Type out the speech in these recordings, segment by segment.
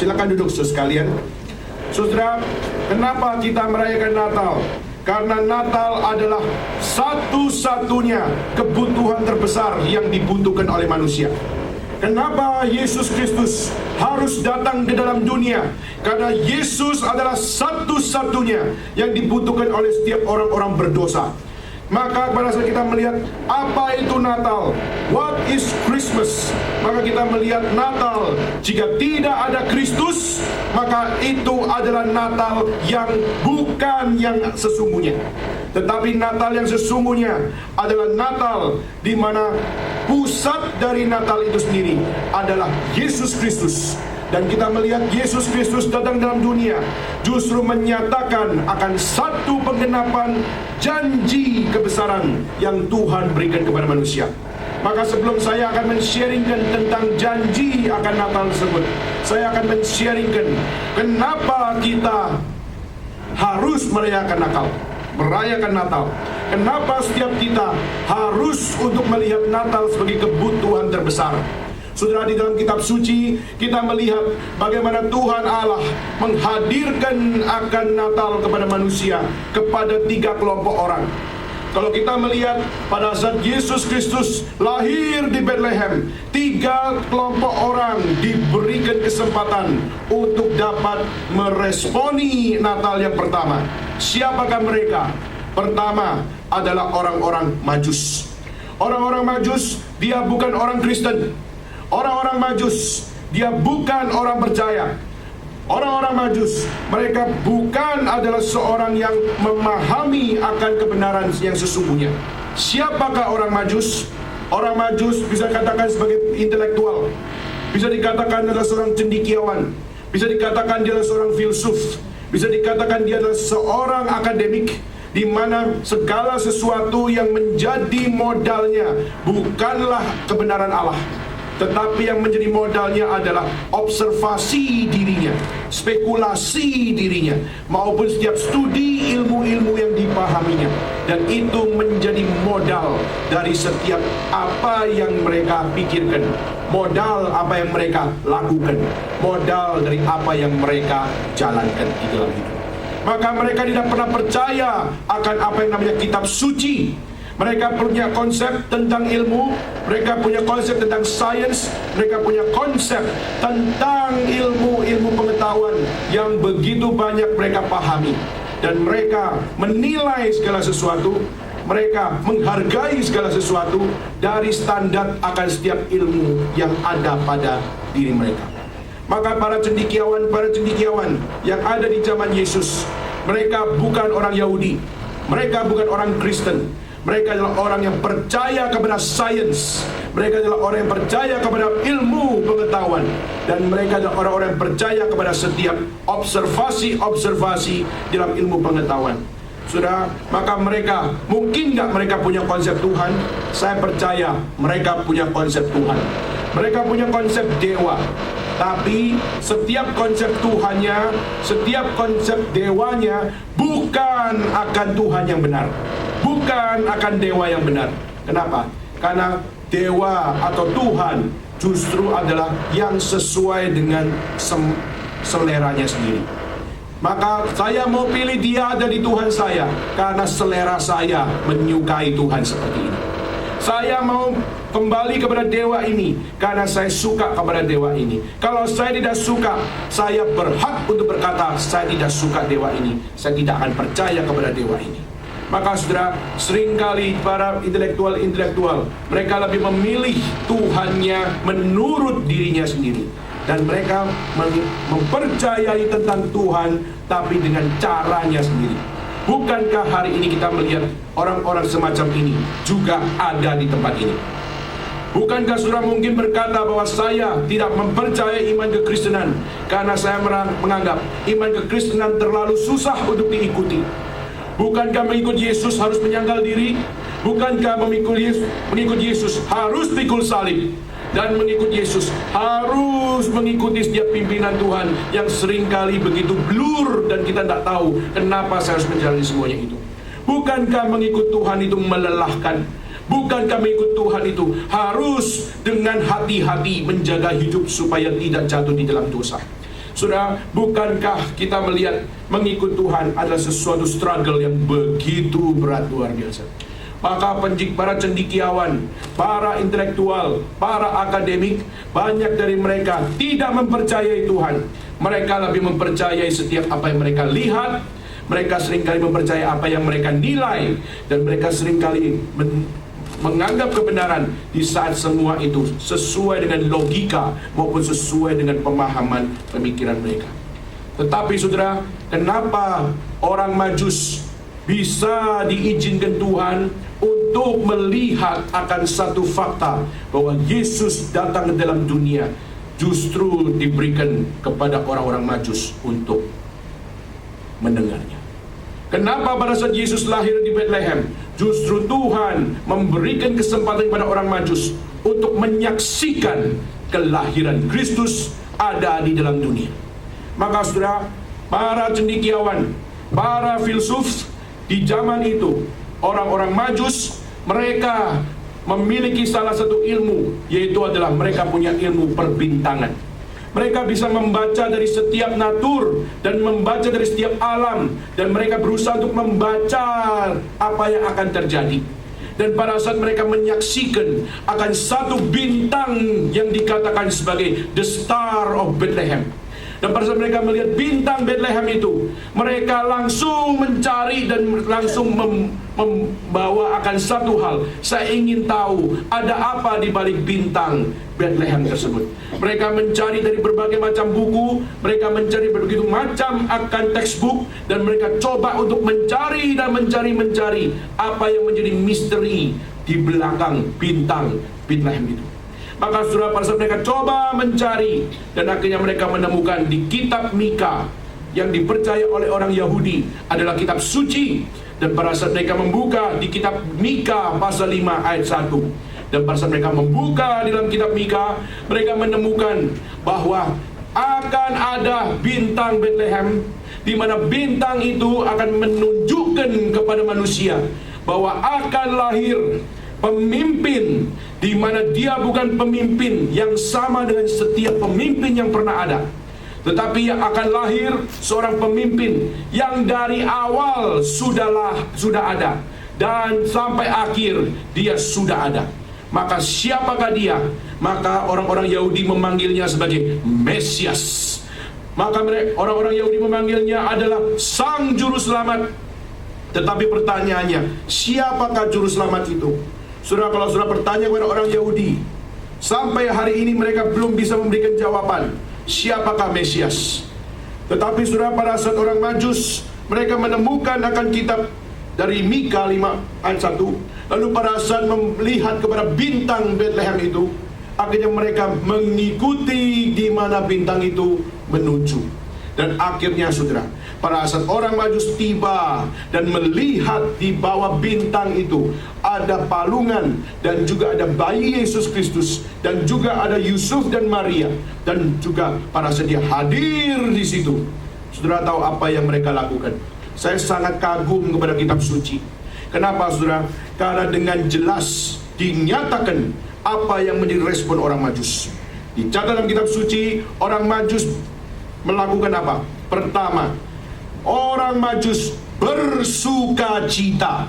Silakan duduk saudara sekalian. Saudara, kenapa kita merayakan Natal? Karena Natal adalah satu-satunya kebutuhan terbesar yang dibutuhkan oleh manusia. Kenapa Yesus Kristus harus datang ke dalam dunia? Karena Yesus adalah satu-satunya yang dibutuhkan oleh setiap orang-orang berdosa. Maka pada saat kita melihat apa itu Natal, what is Christmas, maka kita melihat Natal, jika tidak ada Kristus, maka itu adalah Natal yang bukan yang sesungguhnya. Tetapi Natal yang sesungguhnya adalah Natal di mana pusat dari Natal itu sendiri adalah Yesus Kristus. Dan kita melihat Yesus Kristus datang dalam dunia justru menyatakan akan satu penggenapan janji kebesaran yang Tuhan berikan kepada manusia. Maka sebelum saya akan men-sharingkan tentang janji akan Natal tersebut, saya akan men-sharingkan kenapa kita harus merayakan Natal. Kenapa setiap kita harus untuk melihat Natal sebagai kebutuhan terbesar. Saudara, di dalam kitab suci kita melihat bagaimana Tuhan Allah menghadirkan akan Natal kepada manusia kepada 3 kelompok orang. Kalau kita melihat pada saat Yesus Kristus lahir di Bethlehem, 3 kelompok orang diberikan kesempatan untuk dapat meresponi Natal yang pertama. Siapakah mereka? Pertama adalah orang-orang Majus. Orang-orang Majus, dia bukan orang Kristen. Orang-orang Majus, dia bukan orang percaya. Orang-orang Majus, mereka bukan adalah seorang yang memahami akan kebenaran yang sesungguhnya. Siapakah orang Majus? Orang Majus bisa dikatakan sebagai intelektual, bisa dikatakan adalah seorang cendekiawan, bisa dikatakan dia adalah seorang filsuf, bisa dikatakan dia adalah seorang akademik, di mana segala sesuatu yang menjadi modalnya bukanlah kebenaran Allah, tetapi yang menjadi modalnya adalah observasi dirinya, spekulasi dirinya, maupun setiap studi ilmu-ilmu yang dipahaminya. Dan itu menjadi modal dari setiap apa yang mereka pikirkan, modal apa yang mereka lakukan, modal dari apa yang mereka jalankan di dalam hidup. Maka mereka tidak pernah percaya akan apa yang namanya kitab suci. Mereka punya konsep tentang ilmu, mereka punya konsep tentang sains, mereka punya konsep tentang ilmu-ilmu pengetahuan yang begitu banyak mereka pahami. Dan mereka menilai segala sesuatu, mereka menghargai segala sesuatu dari standar akan setiap ilmu yang ada pada diri mereka. Maka para cendekiawan yang ada di zaman Yesus, mereka bukan orang Yahudi, mereka bukan orang Kristen. Mereka adalah orang yang percaya kepada sains. Mereka adalah orang yang percaya kepada ilmu pengetahuan. Dan mereka adalah orang-orang yang percaya kepada setiap observasi dalam ilmu pengetahuan. Sudah, maka mereka, mungkin nggak mereka punya konsep Tuhan? Saya percaya mereka punya konsep Tuhan. Mereka punya konsep dewa. Tapi setiap konsep Tuhannya, setiap konsep dewanya bukan akan Tuhan yang benar, bukan akan dewa yang benar. Kenapa? Karena dewa atau Tuhan justru adalah yang sesuai dengan seleranya sendiri. Maka saya mau pilih dia ada di Tuhan saya karena selera saya menyukai Tuhan seperti ini. Saya mau kembali kepada dewa ini karena saya suka kepada dewa ini. Kalau saya tidak suka, saya berhak untuk berkata saya tidak suka dewa ini. Saya tidak akan percaya kepada dewa ini. Maka saudara, seringkali para intelektual mereka lebih memilih Tuhannya menurut dirinya sendiri. Dan mereka mempercayai tentang Tuhan tapi dengan caranya sendiri. Bukankah hari ini kita melihat orang-orang semacam ini juga ada di tempat ini? Bukankah saudara mungkin berkata bahwa saya tidak mempercayai iman kekristenan karena saya menganggap iman kekristenan terlalu susah untuk diikuti? Bukankah mengikut Yesus harus menyangkal diri? Bukankah mengikut Yesus harus pikul salib? Dan mengikut Yesus harus mengikuti setiap pimpinan Tuhan yang seringkali begitu blur dan kita tidak tahu kenapa saya harus menjalani semuanya itu. Bukankah mengikut Tuhan itu melelahkan? Bukankah mengikut Tuhan itu harus dengan hati-hati menjaga hidup supaya tidak jatuh di dalam dosa? Saudara, bukankah kita melihat mengikut Tuhan adalah sesuatu struggle yang begitu berat, luar biasa. Maka para cendekiawan, para intelektual, para akademik, banyak dari mereka tidak mempercayai Tuhan. Mereka lebih mempercayai setiap apa yang mereka lihat. Mereka seringkali mempercayai apa yang mereka nilai. Dan mereka seringkali menganggap kebenaran di saat semua itu sesuai dengan logika maupun sesuai dengan pemahaman pemikiran mereka. Tetapi saudara, kenapa orang Majus bisa diizinkan Tuhan untuk melihat akan satu fakta bahwa Yesus datang ke dalam dunia, justru diberikan kepada orang-orang Majus untuk mendengarnya? Kenapa pada saat Yesus lahir di Bethlehem, justru Tuhan memberikan kesempatan kepada orang Majus untuk menyaksikan kelahiran Kristus ada di dalam dunia? Maka saudara, para cendekiawan, para filsuf di zaman itu, orang-orang Majus, mereka memiliki salah satu ilmu, yaitu adalah mereka punya ilmu perbintangan. Mereka bisa membaca dari setiap natur dan membaca dari setiap alam, dan mereka berusaha untuk membaca apa yang akan terjadi. Dan pada saat mereka menyaksikan akan satu bintang yang dikatakan sebagai the Star of Bethlehem, dan pada saat mereka melihat bintang Bethlehem itu, mereka langsung mencari dan langsung membawa akan satu hal. Saya ingin tahu ada apa di balik bintang Bethlehem tersebut. Mereka mencari dari berbagai macam buku, mereka mencari begitu macam akan textbook, dan mereka coba untuk mencari dan mencari apa yang menjadi misteri di belakang bintang Bethlehem itu. Maka saudara, pada saat mereka coba mencari, dan akhirnya mereka menemukan di kitab Mika yang dipercaya oleh orang Yahudi adalah kitab suci. Dan pada saat mereka membuka di kitab Mika pasal 5 ayat 1, dan pada saat mereka membuka di dalam kitab Mika, mereka menemukan bahwa akan ada bintang Bethlehem, di mana bintang itu akan menunjukkan kepada manusia bahwa akan lahir pemimpin, di mana dia bukan pemimpin yang sama dengan setiap pemimpin yang pernah ada, tetapi yang akan lahir seorang pemimpin yang dari awal sudah ada, dan sampai akhir dia sudah ada. Maka siapakah dia? Maka orang-orang Yahudi memanggilnya sebagai Mesias. Maka orang-orang Yahudi memanggilnya adalah Sang Juru Selamat. Tetapi pertanyaannya, siapakah Juru Selamat itu? Saudara, kalau saudara bertanya kepada orang Yahudi, sampai hari ini mereka belum bisa memberikan jawaban, siapakah Mesias? Tetapi saudara, pada saat orang Majus, mereka menemukan akan kitab dari Mika 5 ayat 1, lalu pada saat melihat kepada bintang Bethlehem itu, akhirnya mereka mengikuti di mana bintang itu menuju. Dan akhirnya saudara, pada saat orang Majus tiba dan melihat di bawah bintang itu ada palungan, dan juga ada bayi Yesus Kristus, dan juga ada Yusuf dan Maria, dan juga pada saat dia hadir di situ, saudara tahu apa yang mereka lakukan? Saya sangat kagum kepada kitab suci. Kenapa saudara? Karena dengan jelas dinyatakan apa yang menjadi respon orang Majus. Dicatat dalam kitab suci, orang Majus melakukan apa? Pertama, orang Majus bersuka cita.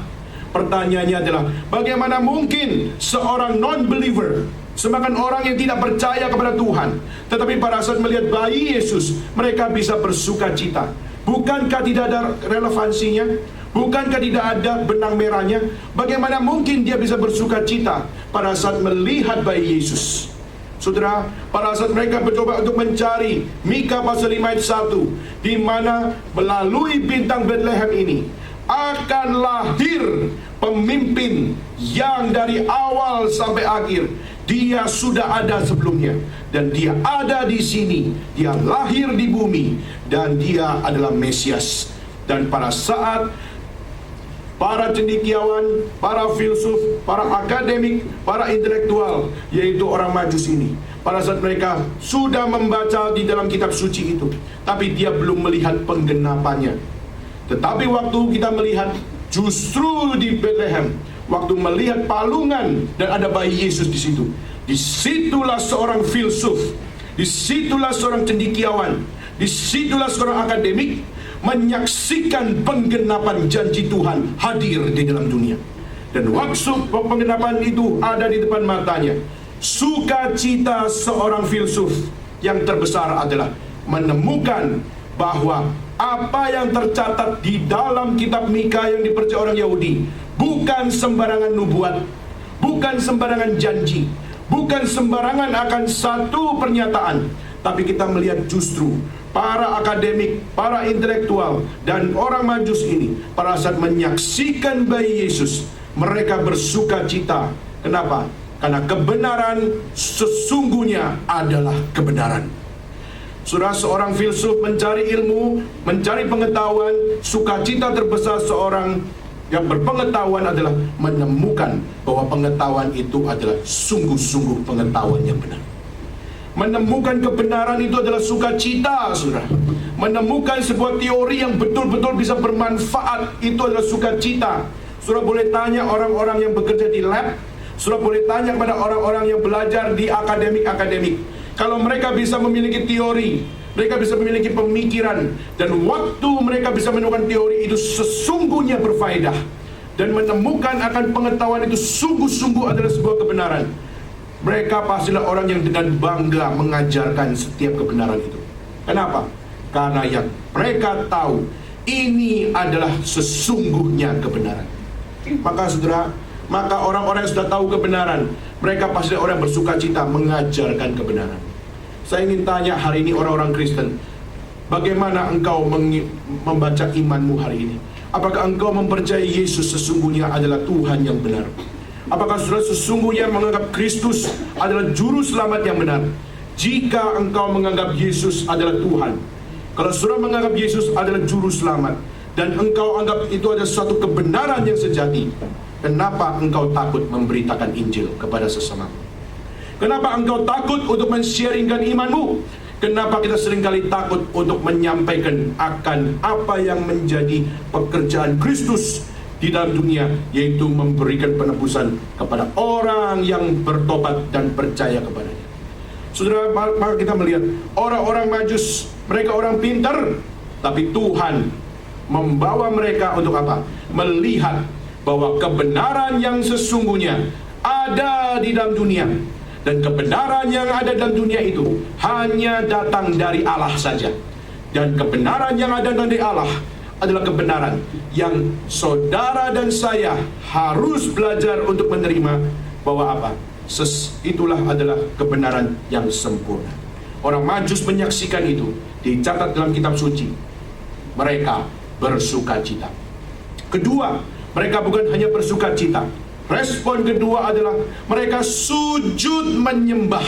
Pertanyaannya adalah, bagaimana mungkin seorang non-believer, semakan orang yang tidak percaya kepada Tuhan, tetapi pada saat melihat bayi Yesus, mereka bisa bersuka cita? Bukankah tidak ada relevansinya? Bukankah tidak ada benang merahnya? Bagaimana mungkin dia bisa bersuka cita pada saat melihat bayi Yesus? Saudara, pada saat mereka mencoba untuk mencari Mika pasal 5 ayat 1, di mana melalui bintang Bethlehem ini akan lahir pemimpin yang dari awal sampai akhir dia sudah ada sebelumnya, dan dia ada di sini, dia lahir di bumi, dan dia adalah Mesias. Dan pada saat para cendekiawan, para filsuf, para akademik, para intelektual, yaitu orang Majus ini, pada saat mereka sudah membaca di dalam kitab suci itu, tapi dia belum melihat penggenapannya. Tetapi waktu kita melihat justru di Bethlehem, waktu melihat palungan dan ada bayi Yesus di situ, disitulah seorang filsuf, disitulah seorang cendekiawan, Disitulah seorang akademik menyaksikan penggenapan janji Tuhan hadir di dalam dunia. Dan waktu penggenapan itu ada di depan matanya. Sukacita seorang filsuf yang terbesar adalah menemukan bahwa apa yang tercatat di dalam kitab Mika yang dipercaya orang Yahudi bukan sembarangan nubuat, bukan sembarangan janji, bukan sembarangan akan satu pernyataan, tapi kita melihat justru para akademik, para intelektual, dan orang Majus ini pada saat menyaksikan bayi Yesus, mereka bersuka cita. Kenapa? Karena kebenaran sesungguhnya adalah kebenaran. Saudara, seorang filsuf mencari ilmu, mencari pengetahuan. Sukacita terbesar seorang yang berpengetahuan adalah menemukan bahwa pengetahuan itu adalah sungguh-sungguh pengetahuan yang benar. Menemukan kebenaran itu adalah sukacita, saudara. Menemukan sebuah teori yang betul-betul bisa bermanfaat, itu adalah sukacita. Saudara boleh tanya orang-orang yang bekerja di lab, saudara boleh tanya kepada orang-orang yang belajar di akademik-akademik. Kalau mereka bisa memiliki teori, mereka bisa memiliki pemikiran, dan waktu mereka bisa menemukan teori itu sesungguhnya berfaedah, dan menemukan akan pengetahuan itu sungguh-sungguh adalah sebuah kebenaran, mereka pastilah orang yang dengan bangga mengajarkan setiap kebenaran itu. Kenapa? Karena yang mereka tahu ini adalah sesungguhnya kebenaran. Maka saudara, maka orang-orang yang sudah tahu kebenaran, mereka pasti orang yang bersuka cita mengajarkan kebenaran. Saya ingin tanya hari ini orang-orang Kristen, bagaimana engkau membaca imanmu hari ini? Apakah engkau mempercayai Yesus sesungguhnya adalah Tuhan yang benar? Apakah saudara sesungguhnya menganggap Kristus adalah juru selamat yang benar? Jika engkau menganggap Yesus adalah Tuhan, kalau saudara menganggap Yesus adalah juru selamat, dan engkau anggap itu adalah suatu kebenaran yang sejati, kenapa engkau takut memberitakan Injil kepada sesamamu? Kenapa engkau takut untuk men-sharingkan imanmu? Kenapa kita seringkali takut untuk menyampaikan akan apa yang menjadi pekerjaan Kristus di dalam dunia, yaitu memberikan penebusan kepada orang yang bertobat dan percaya kepadanya. Saudara, maka kita melihat orang-orang Majus, mereka orang pintar, tapi Tuhan membawa mereka untuk apa? Melihat bahwa kebenaran yang sesungguhnya ada di dalam dunia, dan kebenaran yang ada dalam dunia itu hanya datang dari Allah saja. Dan kebenaran yang ada dari Allah adalah kebenaran yang saudara dan saya harus belajar untuk menerima, bahwa apa? Itulah adalah kebenaran yang sempurna. Orang Majus menyaksikan itu, dicatat dalam kitab suci. Mereka bersuka cita. Kedua, mereka bukan hanya bersuka cita. Respon kedua adalah mereka sujud menyembah.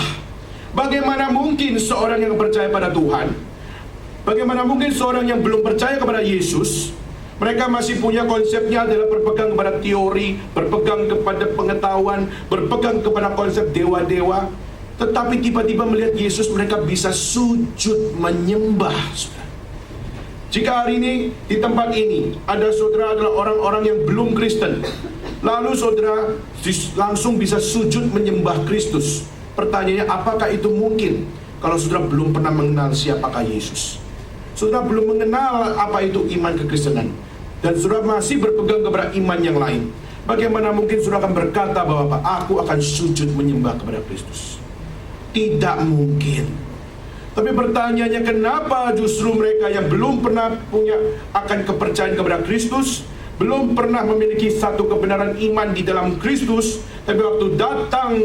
Bagaimana mungkin seorang yang percaya pada Tuhan, bagaimana mungkin seorang yang belum percaya kepada Yesus, mereka masih punya konsepnya adalah berpegang kepada teori, berpegang kepada pengetahuan, berpegang kepada konsep dewa-dewa, tetapi tiba-tiba melihat Yesus mereka bisa sujud menyembah. Jika hari ini di tempat ini ada saudara adalah orang-orang yang belum Kristen, lalu saudara langsung bisa sujud menyembah Kristus, pertanyaannya apakah itu mungkin kalau saudara belum pernah mengenal siapakah Yesus? Saudara belum mengenal apa itu iman kekristenan, dan saudara masih berpegang kepada iman yang lain. Bagaimana mungkin saudara akan berkata bahwa aku akan sujud menyembah kepada Kristus? Tidak mungkin. Tapi pertanyaannya, kenapa justru mereka yang belum pernah punya akan kepercayaan kepada Kristus, belum pernah memiliki satu kebenaran iman di dalam Kristus, tapi waktu datang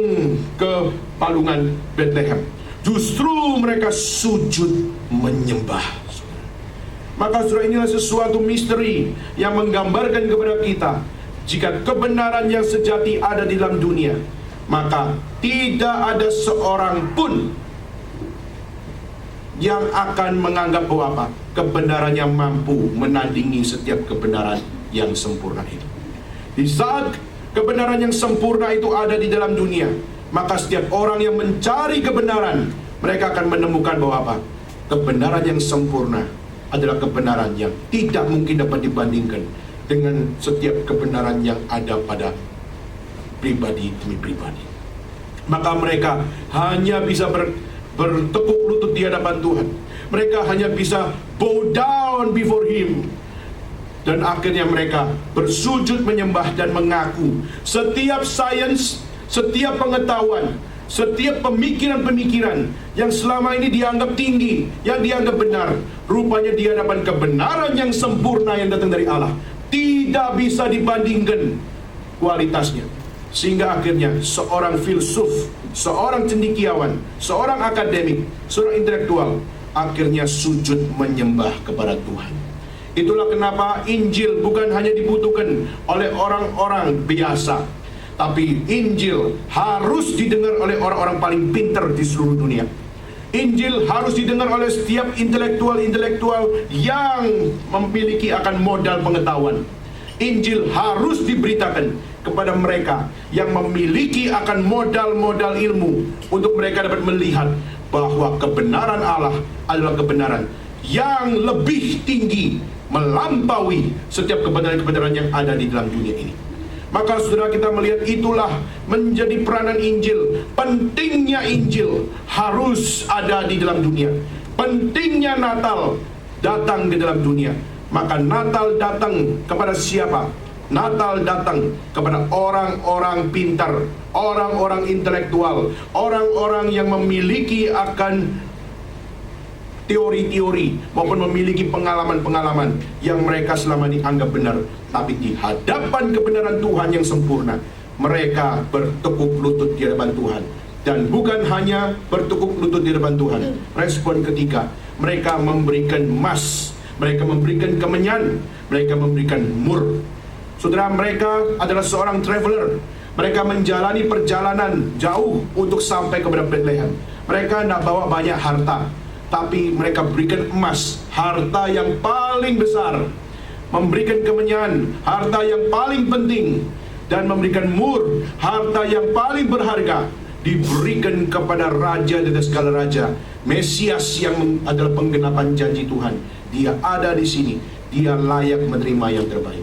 ke palungan Bethlehem, justru mereka sujud menyembah. Maka saudara, inilah sesuatu misteri yang menggambarkan kepada kita, jika kebenaran yang sejati ada di dalam dunia, maka tidak ada seorang pun yang akan menganggap bahwa apa? Kebenarannya mampu menandingi setiap kebenaran yang sempurna itu. Di saat kebenaran yang sempurna itu ada di dalam dunia, maka setiap orang yang mencari kebenaran, mereka akan menemukan bahwa apa? Kebenaran yang sempurna adalah kebenaran yang tidak mungkin dapat dibandingkan dengan setiap kebenaran yang ada pada pribadi demi pribadi. Maka mereka hanya bisa bertekuk lutut di hadapan Tuhan. Mereka hanya bisa bow down before Him. Dan akhirnya mereka bersujud menyembah dan mengaku setiap sains, setiap pengetahuan, setiap pemikiran-pemikiran yang selama ini dianggap tinggi, yang dianggap benar, rupanya di hadapan kebenaran yang sempurna yang datang dari Allah tidak bisa dibandingkan kualitasnya. Sehingga akhirnya seorang filsuf, seorang cendekiawan, seorang akademik, seorang intelektual akhirnya sujud menyembah kepada Tuhan. Itulah kenapa Injil bukan hanya dibutuhkan oleh orang-orang biasa, tapi Injil harus didengar oleh orang-orang paling pintar di seluruh dunia. Injil harus didengar oleh setiap intelektual-intelektual yang memiliki akan modal pengetahuan. Injil harus diberitakan kepada mereka yang memiliki akan modal-modal ilmu, untuk mereka dapat melihat bahwa kebenaran Allah adalah kebenaran yang lebih tinggi, melampaui setiap kebenaran-kebenaran yang ada di dalam dunia ini. Maka saudara, kita melihat itulah menjadi peranan Injil. Pentingnya Injil harus ada di dalam dunia. Pentingnya Natal datang ke dalam dunia. Maka Natal datang kepada siapa? Natal datang kepada orang-orang pintar, orang-orang intelektual, orang-orang yang memiliki akan teori-teori maupun memiliki pengalaman-pengalaman yang mereka selama ini anggap benar. Tapi di hadapan kebenaran Tuhan yang sempurna, mereka bertekuk lutut di hadapan Tuhan. Dan bukan hanya bertekuk lutut di hadapan Tuhan. Respon ketiga, mereka memberikan emas, mereka memberikan kemenyan, mereka memberikan mur. Saudara, mereka adalah seorang traveler. Mereka menjalani perjalanan jauh untuk sampai kepada Bethlehem. Mereka tidak bawa banyak harta, tapi mereka berikan emas, harta yang paling besar. Memberikan kemenyan, harta yang paling penting. Dan memberikan mur, harta yang paling berharga, diberikan kepada Raja dari segala raja, Mesias yang adalah penggenapan janji Tuhan. Dia ada di sini, dia layak menerima yang terbaik.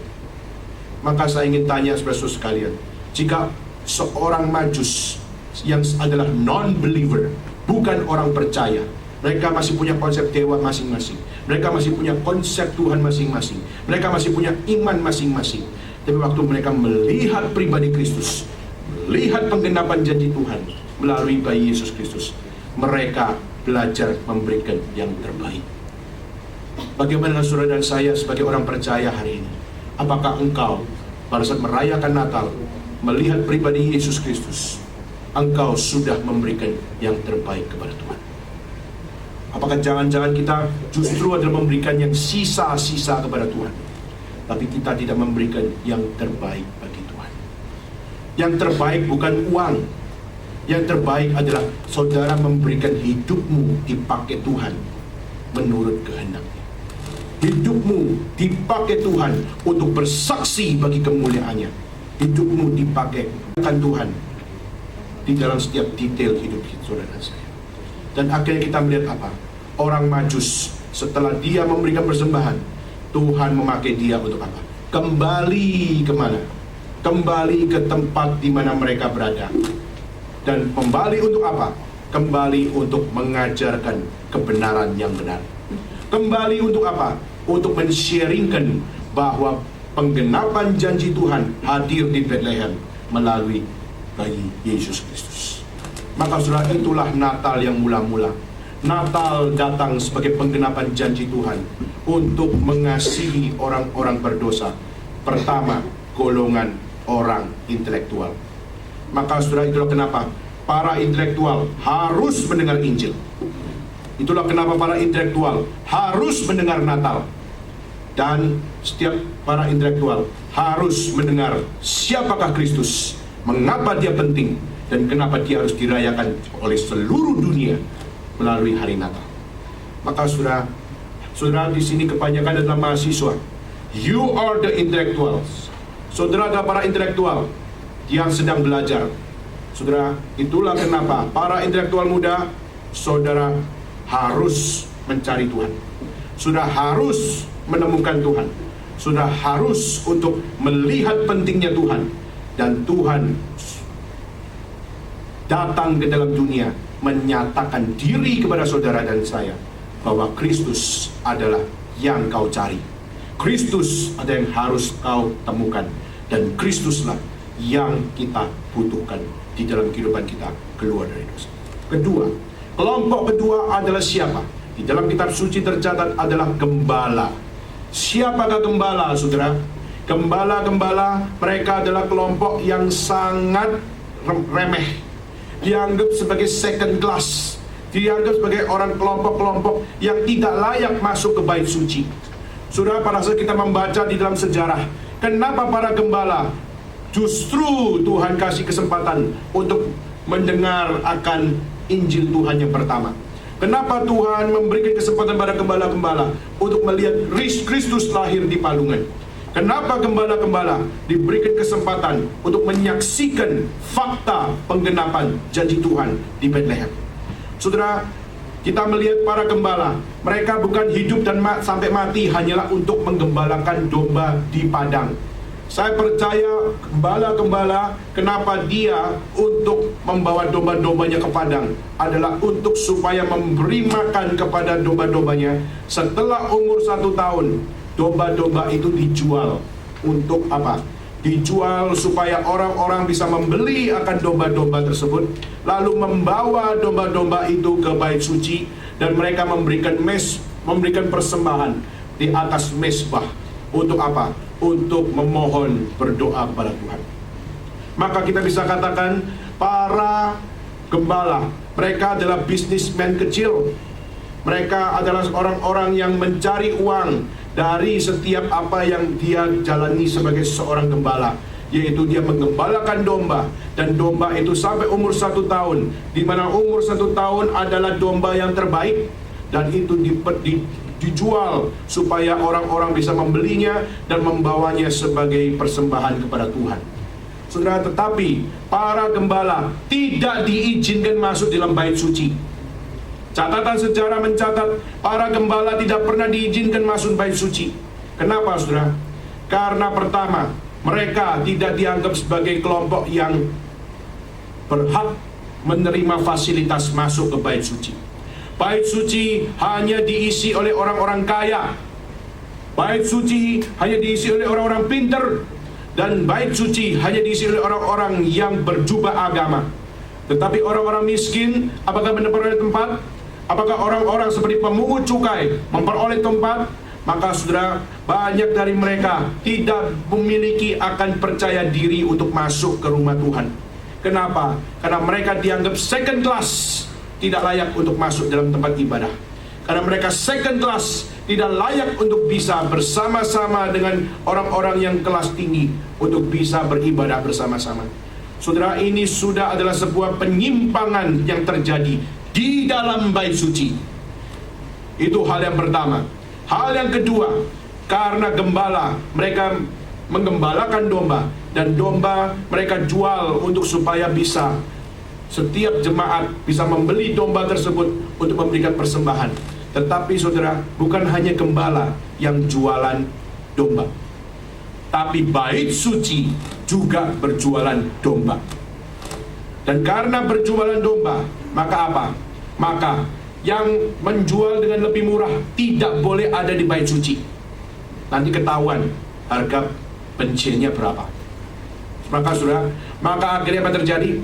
Maka saya ingin tanya saudara sekalian, jika seorang Majus yang adalah non-believer, bukan orang percaya, mereka masih punya konsep dewa masing-masing, mereka masih punya konsep Tuhan masing-masing, mereka masih punya iman masing-masing. Tapi waktu mereka melihat pribadi Kristus, melihat penggenapan janji Tuhan melalui bayi Yesus Kristus, mereka belajar memberikan yang terbaik. Bagaimana dengan saudara dan saya sebagai orang percaya hari ini? Apakah engkau pada saat merayakan Natal, melihat pribadi Yesus Kristus, engkau sudah memberikan yang terbaik kepada Tuhan? Apakah jangan-jangan kita justru adalah memberikan yang sisa-sisa kepada Tuhan, tapi kita tidak memberikan yang terbaik bagi Tuhan? Yang terbaik bukan uang. Yang terbaik adalah saudara memberikan hidupmu dipakai Tuhan menurut kehendaknya. Hidupmu dipakai Tuhan untuk bersaksi bagi kemuliaannya. Hidupmu dipakai Tuhan di dalam setiap detail hidup saudara dan saya. Dan akhirnya kita melihat apa? Orang Majus, setelah dia memberikan persembahan, Tuhan memakai dia untuk apa? Kembali kemana? Kembali ke tempat di mana mereka berada. Dan kembali untuk apa? Kembali untuk mengajarkan kebenaran yang benar. Kembali untuk apa? Untuk men-sharingkan bahwa penggenapan janji Tuhan hadir di Bethlehem melalui bayi Yesus Kristus. Maka saudara, itulah Natal yang mula-mula. Natal datang sebagai penggenapan janji Tuhan untuk mengasihi orang-orang berdosa. Pertama, golongan orang intelektual. Maka saudara, itulah kenapa para intelektual harus mendengar Injil. Itulah kenapa para intelektual harus mendengar Natal. Dan setiap para intelektual harus mendengar siapakah Kristus, mengapa dia penting, dan kenapa dia harus dirayakan oleh seluruh dunia melalui hari Natal. Maka saudara di sini kebanyakan adalah mahasiswa. You are the intellectuals. Saudara adalah para intelektual yang sedang belajar. Saudara, itulah kenapa para intelektual muda, saudara harus mencari Tuhan. Sudah harus menemukan Tuhan. Sudah harus untuk melihat pentingnya Tuhan. Dan Tuhan datang ke dalam dunia menyatakan diri kepada saudara dan saya bahwa Kristus adalah yang kau cari. Kristus ada yang harus kau temukan, dan Kristuslah yang kita butuhkan di dalam kehidupan kita keluar dari dosa. Kedua, kelompok kedua adalah siapa? Di dalam kitab suci tercatat adalah gembala. Siapakah gembala, saudara? Gembala-gembala mereka adalah kelompok yang sangat remeh, dianggap sebagai second class, dianggap sebagai orang kelompok-kelompok yang tidak layak masuk ke bait suci. Saudara, pada saat kita membaca di dalam sejarah, kenapa para gembala justru Tuhan kasih kesempatan untuk mendengar akan Injil Tuhan yang pertama? Kenapa Tuhan memberikan kesempatan pada gembala-gembala untuk melihat Kristus lahir di palungan? Kenapa gembala-gembala diberikan kesempatan untuk menyaksikan fakta penggenapan janji Tuhan di Bethlehem? Saudara, kita melihat para gembala, mereka bukan hidup dan sampai mati hanyalah untuk menggembalakan domba di padang. Saya percaya gembala-gembala, kenapa dia untuk membawa domba-dombanya ke padang adalah untuk supaya memberi makan kepada domba-dombanya. Setelah umur 1 tahun, domba-domba itu dijual. Untuk apa? Dijual supaya orang-orang bisa membeli akan domba-domba tersebut, lalu membawa domba-domba itu ke bait suci, dan mereka memberikan persembahan di atas mezbah. Untuk apa? Untuk memohon berdoa kepada Tuhan. Maka kita bisa katakan para gembala, mereka adalah bisnismen kecil. Mereka adalah orang-orang yang mencari uang dari setiap apa yang dia jalani sebagai seorang gembala, yaitu dia menggembalakan domba, dan domba itu sampai umur 1 tahun, di mana umur 1 tahun adalah domba yang terbaik, dan itu dijual supaya orang-orang bisa membelinya dan membawanya sebagai persembahan kepada Tuhan. Saudara, tetapi para gembala tidak diizinkan masuk dalam bait suci. Catatan sejarah mencatat para gembala tidak pernah diizinkan masuk bait suci. Kenapa, saudara? Karena pertama, mereka tidak dianggap sebagai kelompok yang berhak menerima fasilitas masuk ke bait suci. Bait suci hanya diisi oleh orang-orang kaya. Bait suci hanya diisi oleh orang-orang pintar. Dan bait suci hanya diisi oleh orang-orang yang berjubah agama. Tetapi orang-orang miskin, apakah memperoleh tempat? Apakah orang-orang seperti pemungut cukai memperoleh tempat? Maka saudara, banyak dari mereka tidak memiliki akan percaya diri untuk masuk ke rumah Tuhan. Kenapa? Karena mereka dianggap second class, tidak layak untuk masuk dalam tempat ibadah. Karena mereka second class, tidak layak untuk bisa bersama-sama dengan orang-orang yang kelas tinggi, untuk bisa beribadah bersama-sama. Saudara, ini sudah adalah sebuah penyimpangan yang terjadi di dalam bait suci. Itu hal yang pertama. Hal yang kedua, karena gembala, mereka menggembalakan domba, dan domba mereka jual untuk supaya bisa setiap jemaat bisa membeli domba tersebut untuk memberikan persembahan. Tetapi saudara, bukan hanya gembala yang jualan domba, tapi bait suci juga berjualan domba. Dan karena berjualan domba, maka apa? Maka yang menjual dengan lebih murah tidak boleh ada di bait suci. Nanti ketahuan harga penjualnya berapa. Maka saudara, maka akhirnya apa terjadi?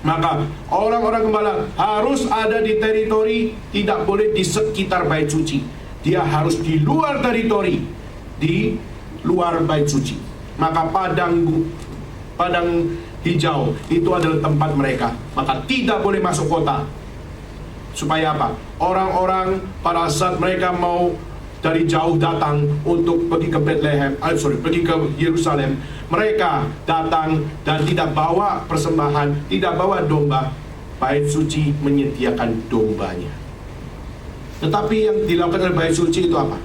Maka orang-orang gembala harus ada di teritori, tidak boleh di sekitar bait suci. Dia harus di luar teritori, di luar bait suci. Maka padang hijau itu adalah tempat mereka. Maka tidak boleh masuk kota. Supaya apa? Orang-orang pada saat mereka mau dari jauh datang untuk pergi ke Bethlehem, pergi ke Yerusalem, mereka datang dan tidak bawa persembahan, tidak bawa domba. Bait suci menyediakan dombanya. Tetapi yang dilakukan oleh bait suci itu apa?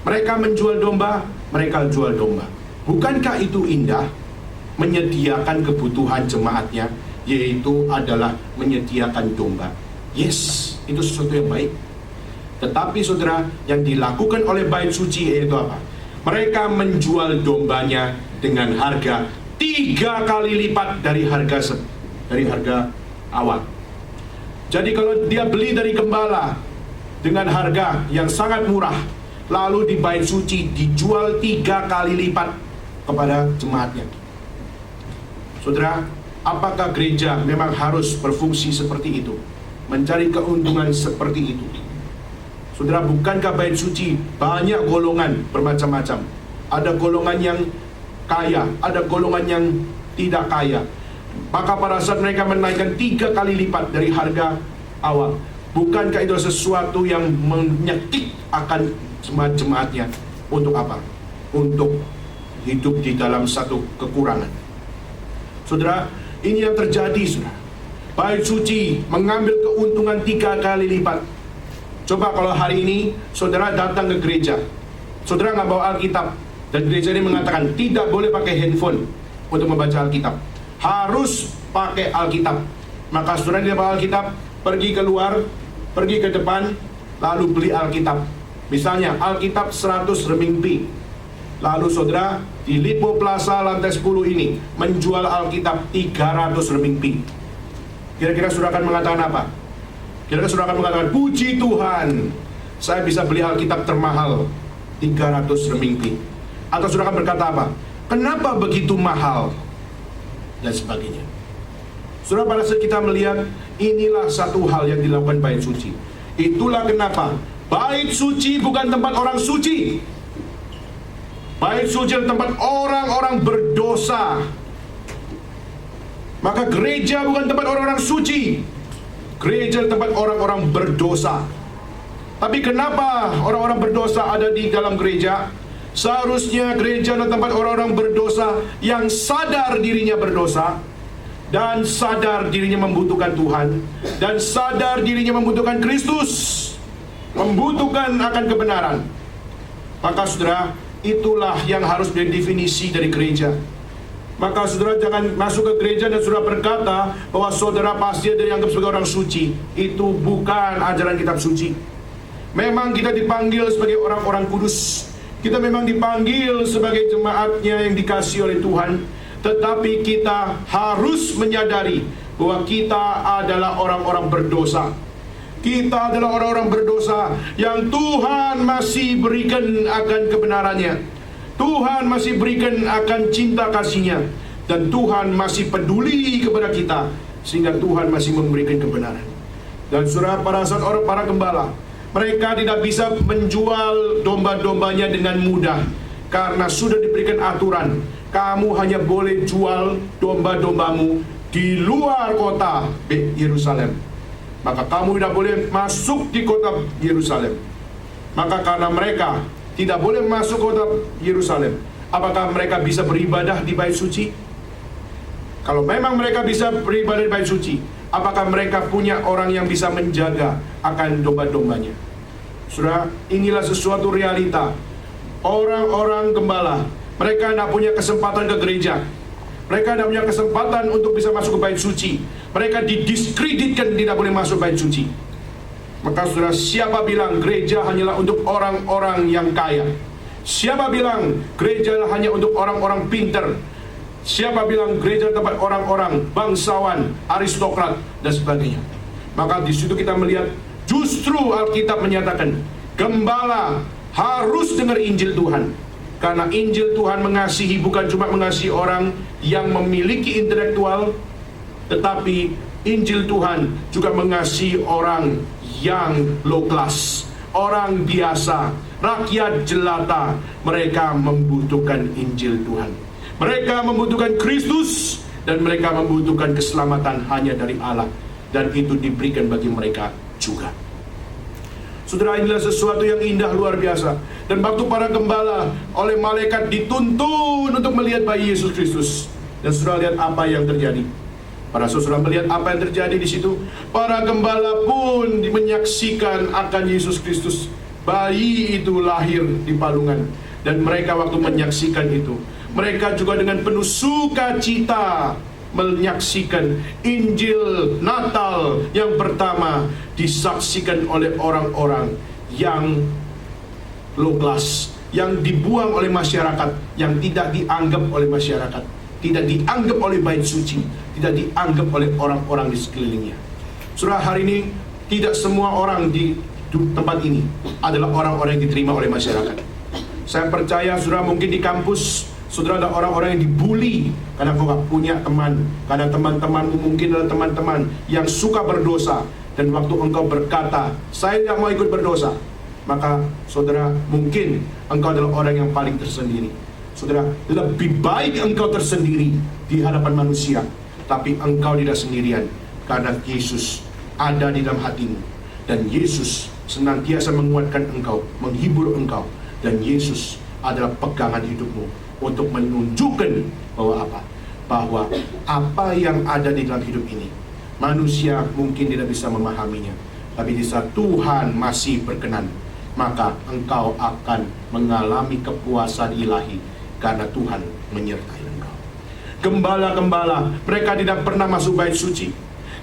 Mereka menjual domba, mereka jual domba. Bukankah itu indah? Menyediakan kebutuhan jemaatnya, yaitu adalah menyediakan domba. Yes, itu sesuatu yang baik. Tetapi saudara, yang dilakukan oleh bait suci yaitu apa? Mereka menjual dombanya dengan harga 3 kali lipat dari harga awal. Jadi kalau dia beli dari gembala dengan harga yang sangat murah, lalu di bait suci dijual 3 kali lipat kepada jemaatnya. Saudara, apakah gereja memang harus berfungsi seperti itu, mencari keuntungan seperti itu? Saudara, bukankah bait suci banyak golongan bermacam-macam? Ada golongan yang kaya, ada golongan yang tidak kaya. Maka pada saat mereka menaikkan 3 kali lipat dari harga awal, bukankah itu sesuatu yang menyakit akan jemaat-jemaatnya? Untuk apa? Untuk hidup di dalam satu kekurangan. Saudara, ini yang terjadi, saudara. Bait suci mengambil keuntungan 3 kali lipat. Coba kalau hari ini saudara datang ke gereja, saudara nggak bawa Alkitab, dan gereja ini mengatakan tidak boleh pakai handphone untuk membaca Alkitab, harus pakai Alkitab. Maka saudara tidak bawa Alkitab, pergi keluar, pergi ke depan, lalu beli Alkitab. Misalnya Alkitab 100 renminbi. Lalu saudara di Lipo Plaza lantai 10 ini menjual Alkitab 300 renminbi. Kira-kira saudara akan mengatakan apa? Kira-kira saudara akan mengatakan, puji Tuhan, saya bisa beli Alkitab termahal 300 renminbi. Atau saudara akan berkata apa? Kenapa begitu mahal? Dan sebagainya. Saudara, pada saat kita melihat, inilah satu hal yang dilakukan bait suci. Itulah kenapa bait suci bukan tempat orang suci. Bait suci adalah tempat orang-orang berdosa. Maka gereja bukan tempat orang-orang suci. Gereja adalah tempat orang-orang berdosa. Tapi kenapa orang-orang berdosa ada di dalam gereja? Seharusnya gereja adalah tempat orang-orang berdosa yang sadar dirinya berdosa, dan sadar dirinya membutuhkan Tuhan, dan sadar dirinya membutuhkan Kristus, membutuhkan akan kebenaran. Maka saudara, itulah yang harus menjadi definisi dari gereja. Maka saudara jangan masuk ke gereja dan saudara berkata bahwa saudara pasti ada yang dianggap sebagai orang suci. Itu bukan ajaran kitab suci. Memang kita dipanggil sebagai orang-orang kudus, kita memang dipanggil sebagai jemaatnya yang dikasihi oleh Tuhan. Tetapi kita harus menyadari bahwa kita adalah orang-orang berdosa. Kita adalah orang-orang berdosa yang Tuhan masih berikan akan kebenarannya. Tuhan masih berikan akan cinta kasih-Nya, dan Tuhan masih peduli kepada kita, sehingga Tuhan masih memberikan kebenaran. Dan saudara, pada saat orang para gembala, mereka tidak bisa menjual domba-dombanya dengan mudah, karena sudah diberikan aturan. Kamu hanya boleh jual domba-dombamu di luar kota Yerusalem. Maka kamu tidak boleh masuk di kota Yerusalem. Maka karena mereka tidak boleh masuk kota Yerusalem, apakah mereka bisa beribadah di bait suci? Kalau memang mereka bisa beribadah di bait suci, apakah mereka punya orang yang bisa menjaga akan domba-dombanya? Saudara, inilah sesuatu realita. Orang-orang gembala, mereka tidak punya kesempatan ke gereja. Mereka tidak punya kesempatan untuk bisa masuk ke bait suci. Mereka didiskreditkan, tidak boleh masuk bait suci. Maka saudara, siapa bilang gereja hanyalah untuk orang-orang yang kaya? Siapa bilang gereja hanya untuk orang-orang pintar? Siapa bilang gereja tempat orang-orang bangsawan, aristokrat, dan sebagainya? Maka di situ kita melihat justru Alkitab menyatakan gembala harus dengar Injil Tuhan. Karena Injil Tuhan mengasihi, bukan cuma mengasihi orang yang memiliki intelektual, tetapi Injil Tuhan juga mengasihi orang yang low class, orang biasa, rakyat jelata. Mereka membutuhkan Injil Tuhan. Mereka membutuhkan Kristus, dan mereka membutuhkan keselamatan hanya dari Allah, dan itu diberikan bagi mereka juga. Saudara, inilah sesuatu yang indah luar biasa. Dan waktu para gembala oleh malaikat dituntun untuk melihat bayi Yesus Kristus, dan saudara lihat apa yang terjadi. Para saudara melihat apa yang terjadi di situ. Para gembala pun menyaksikan akan Yesus Kristus. Bayi itu lahir di palungan, dan mereka waktu menyaksikan itu, mereka juga dengan penuh sukacita menyaksikan Injil Natal yang pertama disaksikan oleh orang-orang yang low class, yang dibuang oleh masyarakat, yang tidak dianggap oleh masyarakat, tidak dianggap oleh bait suci, tidak dianggap oleh orang-orang di sekelilingnya. Saudara, hari ini tidak semua orang di tempat ini adalah orang-orang yang diterima oleh masyarakat. Saya percaya saudara mungkin di kampus saudara ada orang-orang yang dibully karena kau gak punya teman, karena teman-temanmu mungkin adalah teman-teman yang suka berdosa. Dan waktu engkau berkata, saya tidak mau ikut berdosa, maka saudara mungkin engkau adalah orang yang paling tersendiri. Saudara, lebih baik engkau tersendiri di hadapan manusia, tapi engkau tidak sendirian, karena Yesus ada di dalam hatimu. Dan Yesus senantiasa menguatkan engkau, menghibur engkau. Dan Yesus adalah pegangan hidupmu untuk menunjukkan bahwa apa yang ada di dalam hidup ini, manusia mungkin tidak bisa memahaminya, tapi di saat Tuhan masih berkenan, maka engkau akan mengalami kepuasan ilahi karena Tuhan menyertai engkau. Gembala-gembala, mereka tidak pernah masuk bait suci,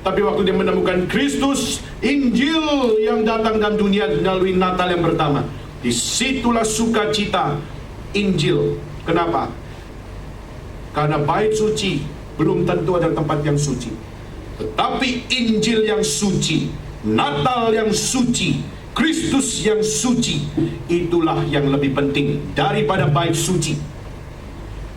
tapi waktu dia menemukan Kristus, Injil yang datang dalam dunia melalui Natal yang pertama, disitulah sukacita Injil. Kenapa? Karena bait suci belum tentu ada tempat yang suci, tetapi Injil yang suci, Natal yang suci, Kristus yang suci, itulah yang lebih penting daripada bait suci.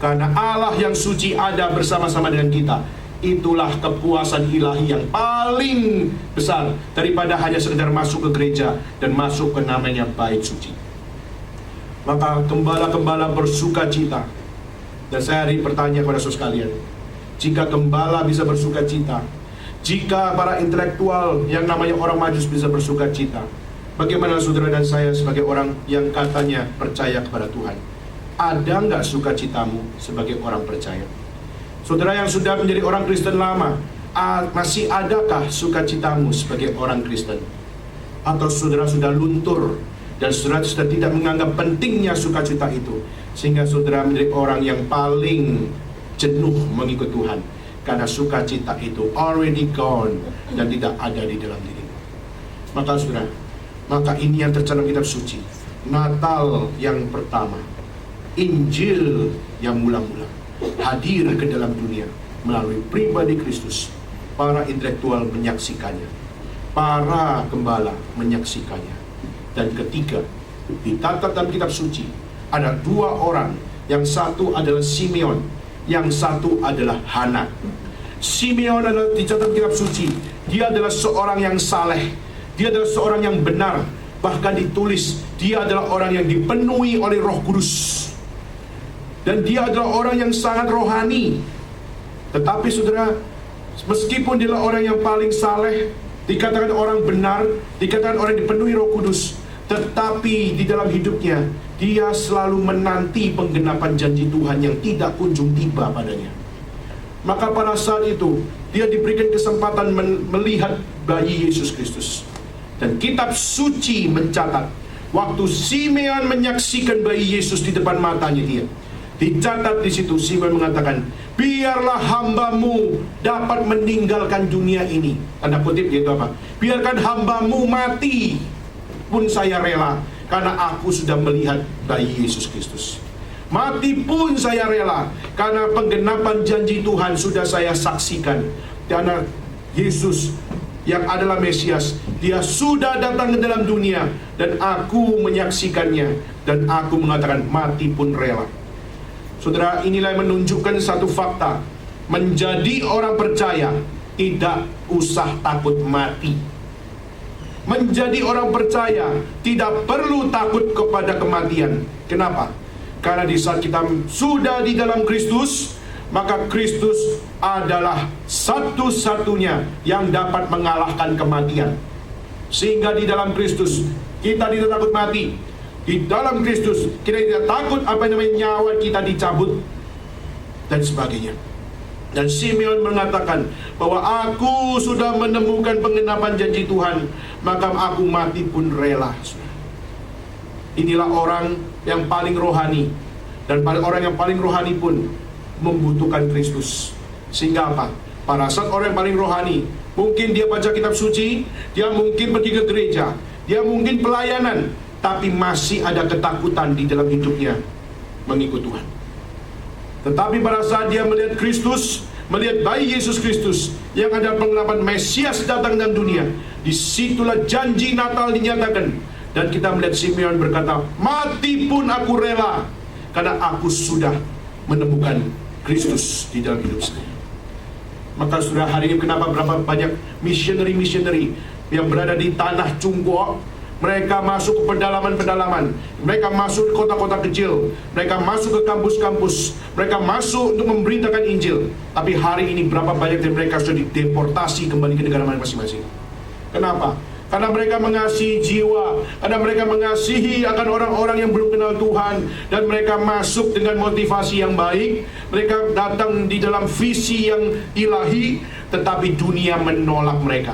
Karena Allah yang suci ada bersama-sama dengan kita. Itulah kepuasan ilahi yang paling besar daripada hanya sekedar masuk ke gereja dan masuk ke namanya bait suci. Maka gembala-gembala bersuka cita. Dan saya hari bertanya kepada saudara sekalian, jika gembala bisa bersuka cita, jika para intelektual yang namanya orang majus bisa bersuka cita, bagaimana saudara dan saya sebagai orang yang katanya percaya kepada Tuhan? Ada nggak sukacitamu sebagai orang percaya? Saudara yang sudah menjadi orang Kristen lama, masih adakah sukacitamu sebagai orang Kristen? Atau saudara sudah luntur dan saudara sudah tidak menganggap pentingnya sukacita itu, sehingga saudara menjadi orang yang paling jenuh mengikut Tuhan karena sukacita itu already gone dan tidak ada di dalam dirimu. Maka saudara, maka ini yang tercantum kitab suci, Natal yang pertama, Injil yang mula-mula hadir ke dalam dunia melalui pribadi Kristus. Para intelektual menyaksikannya, para gembala menyaksikannya. Dan ketiga, dicatat dalam kitab suci ada dua orang, yang satu adalah Simeon, yang satu adalah Hana. Simeon adalah dicatat kitab suci, dia adalah seorang yang saleh, dia adalah seorang yang benar. Bahkan ditulis dia adalah orang yang dipenuhi oleh Roh Kudus, dan dia adalah orang yang sangat rohani. Tetapi saudara, meskipun dia adalah orang yang paling saleh, dikatakan orang benar, dikatakan orang yang dipenuhi Roh Kudus, tetapi di dalam hidupnya dia selalu menanti penggenapan janji Tuhan yang tidak kunjung tiba padanya. Maka pada saat itu dia diberikan kesempatan melihat bayi Yesus Kristus. Dan kitab suci mencatat, waktu Simeon menyaksikan bayi Yesus di depan matanya dia, dicatat di situ Simeon mengatakan, biarlah hambamu dapat meninggalkan dunia ini. Tanda kutip yaitu apa? Biarkan hambamu mati pun saya rela, karena aku sudah melihat bayi Yesus Kristus. Mati pun saya rela, karena penggenapan janji Tuhan sudah saya saksikan. Karena Yesus yang adalah Mesias, dia sudah datang ke dalam dunia, dan aku menyaksikannya, dan aku mengatakan mati pun rela. Saudara, inilah yang menunjukkan satu fakta. Menjadi orang percaya tidak usah takut mati. Menjadi orang percaya tidak perlu takut kepada kematian. Kenapa? Karena di saat kita sudah di dalam Kristus, maka Kristus adalah satu-satunya yang dapat mengalahkan kematian. Sehingga di dalam Kristus kita tidak takut mati. Di dalam Kristus kita tidak takut apa yang namanya nyawa kita dicabut dan sebagainya. Dan Simeon mengatakan bahwa aku sudah menemukan penggenapan janji Tuhan, maka aku mati pun rela. Inilah orang yang paling rohani, dan orang yang paling rohani pun membutuhkan Kristus. Sehingga apa? Pada saat orang yang paling rohani, mungkin dia baca kitab suci, dia mungkin pergi ke gereja, dia mungkin pelayanan, tapi masih ada ketakutan di dalam hidupnya mengikut Tuhan. Tetapi pada saat dia melihat Kristus, melihat bayi Yesus Kristus yang ada penggenapan Mesias datang dalam dunia, disitulah janji Natal dinyatakan. Dan kita melihat Simeon berkata, mati pun aku rela, karena aku sudah menemukan Kristus di dalam hidup saya. Maka sudah hari ini kenapa berapa banyak missionary yang berada di tanah Cungguok, mereka masuk ke pedalaman-pedalaman, mereka masuk ke kota-kota kecil, mereka masuk ke kampus-kampus, mereka masuk untuk memberitakan Injil. Tapi hari ini berapa banyak dari mereka sudah dideportasi kembali ke negara masing-masing. Kenapa? Karena mereka mengasihi jiwa, karena mereka mengasihi akan orang-orang yang belum kenal Tuhan, dan mereka masuk dengan motivasi yang baik. Mereka datang di dalam visi yang ilahi, tetapi dunia menolak mereka.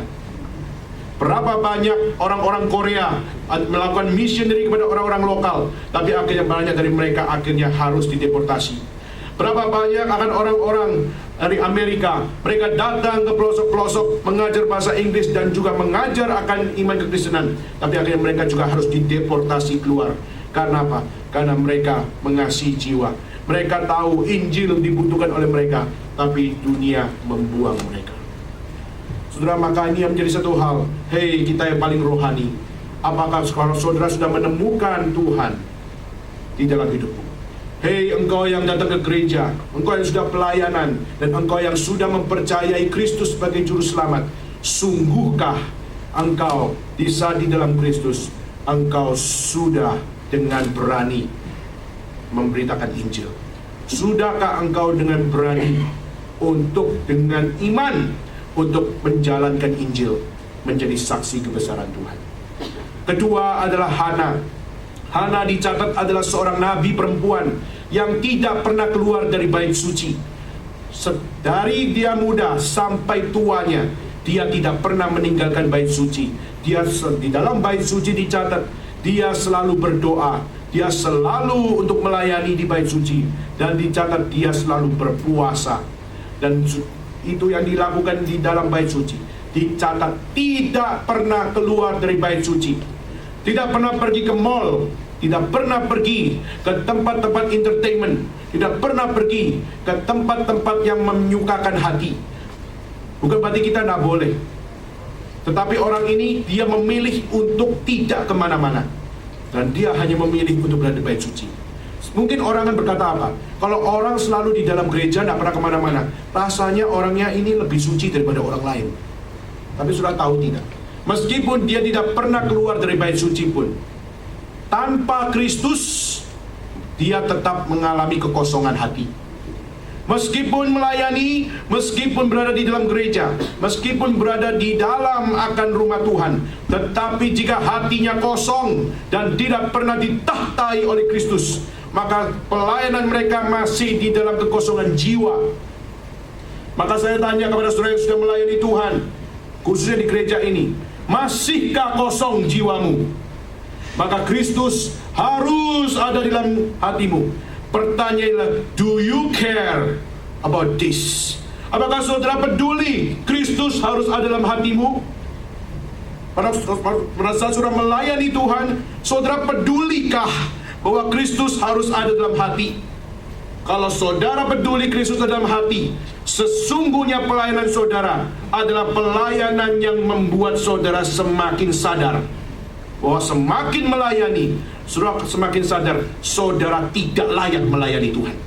Berapa banyak orang-orang Korea melakukan missionary kepada orang-orang lokal, tapi akhirnya banyak dari mereka akhirnya harus dideportasi. Berapa banyak akan orang-orang dari Amerika, mereka datang ke pelosok-pelosok mengajar bahasa Inggris dan juga mengajar akan iman kekristenan, tapi akhirnya mereka juga harus dideportasi keluar. Karena apa? Karena mereka mengasihi jiwa. Mereka tahu Injil dibutuhkan oleh mereka, tapi dunia membuang mereka. Saudara, maka ini yang menjadi satu hal. Hei, kita yang paling rohani, apakah kalau saudara sudah menemukan Tuhan di dalam hidupmu? Hei, engkau yang datang ke gereja, engkau yang sudah pelayanan, dan engkau yang sudah mempercayai Kristus sebagai juru selamat, sungguhkah engkau di dalam Kristus, engkau sudah dengan berani memberitakan Injil? Sudahkah engkau dengan berani untuk dengan iman untuk menjalankan Injil, menjadi saksi kebesaran Tuhan? Kedua adalah Hana. Hana dicatat adalah seorang nabi perempuan yang tidak pernah keluar dari bait suci. Dari dia muda sampai tuanya, dia tidak pernah meninggalkan bait suci. Dia di dalam bait suci dicatat, dia selalu berdoa, dia selalu untuk melayani di bait suci, dan dicatat dia selalu berpuasa. Dan itu yang dilakukan di dalam bait suci. Dicatat tidak pernah keluar dari bait suci, tidak pernah pergi ke mall, tidak pernah pergi ke tempat-tempat entertainment, tidak pernah pergi ke tempat-tempat yang menyukakan hati. Bukan berarti kita tidak boleh, tetapi orang ini dia memilih untuk tidak kemana-mana, dan dia hanya memilih untuk berada di bait suci. Mungkin orang akan berkata apa? Kalau orang selalu di dalam gereja, tidak pernah kemana-mana, rasanya orangnya ini lebih suci daripada orang lain. Tapi sudah tahu tidak? Meskipun dia tidak pernah keluar dari bait suci pun, tanpa Kristus, dia tetap mengalami kekosongan hati. Meskipun melayani, meskipun berada di dalam gereja, meskipun berada di dalam akan rumah Tuhan, tetapi jika hatinya kosong dan tidak pernah ditahtai oleh Kristus, maka pelayanan mereka masih di dalam kekosongan jiwa. Maka saya tanya kepada saudara yang sudah melayani Tuhan, khususnya di gereja ini, masihkah kosong jiwamu? Maka Kristus harus ada di dalam hatimu. Pertanyaannya, do you care about this? Apakah saudara peduli Kristus harus ada dalam hatimu? Pada saat saudara melayani Tuhan, saudara pedulikah bahwa Kristus harus ada dalam hati? Kalau saudara peduli Kristus dalam hati, sesungguhnya pelayanan saudara adalah pelayanan yang membuat saudara semakin sadar bahwa semakin melayani, saudara semakin sadar saudara tidak layak melayani Tuhan.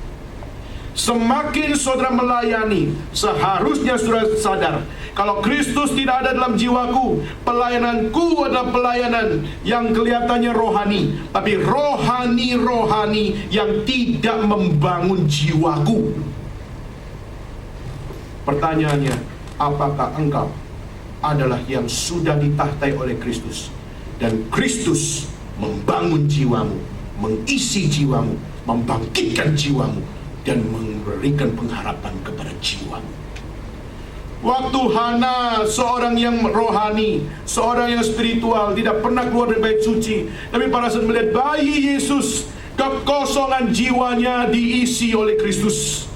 Semakin saudara melayani, seharusnya saudara sadar, kalau Kristus tidak ada dalam jiwaku, pelayananku adalah pelayanan yang kelihatannya rohani, tapi rohani yang tidak membangun jiwaku. Pertanyaannya, apakah engkau adalah yang sudah ditahtai oleh Kristus, dan Kristus membangun jiwamu, mengisi jiwamu, membangkitkan jiwamu, dan memberikan pengharapan kepada jiwamu? Waktu Hana, seorang yang rohani, seorang yang spiritual, tidak pernah keluar dari bait suci, tapi pada saat melihat bayi Yesus, kekosongan jiwanya diisi oleh Kristus.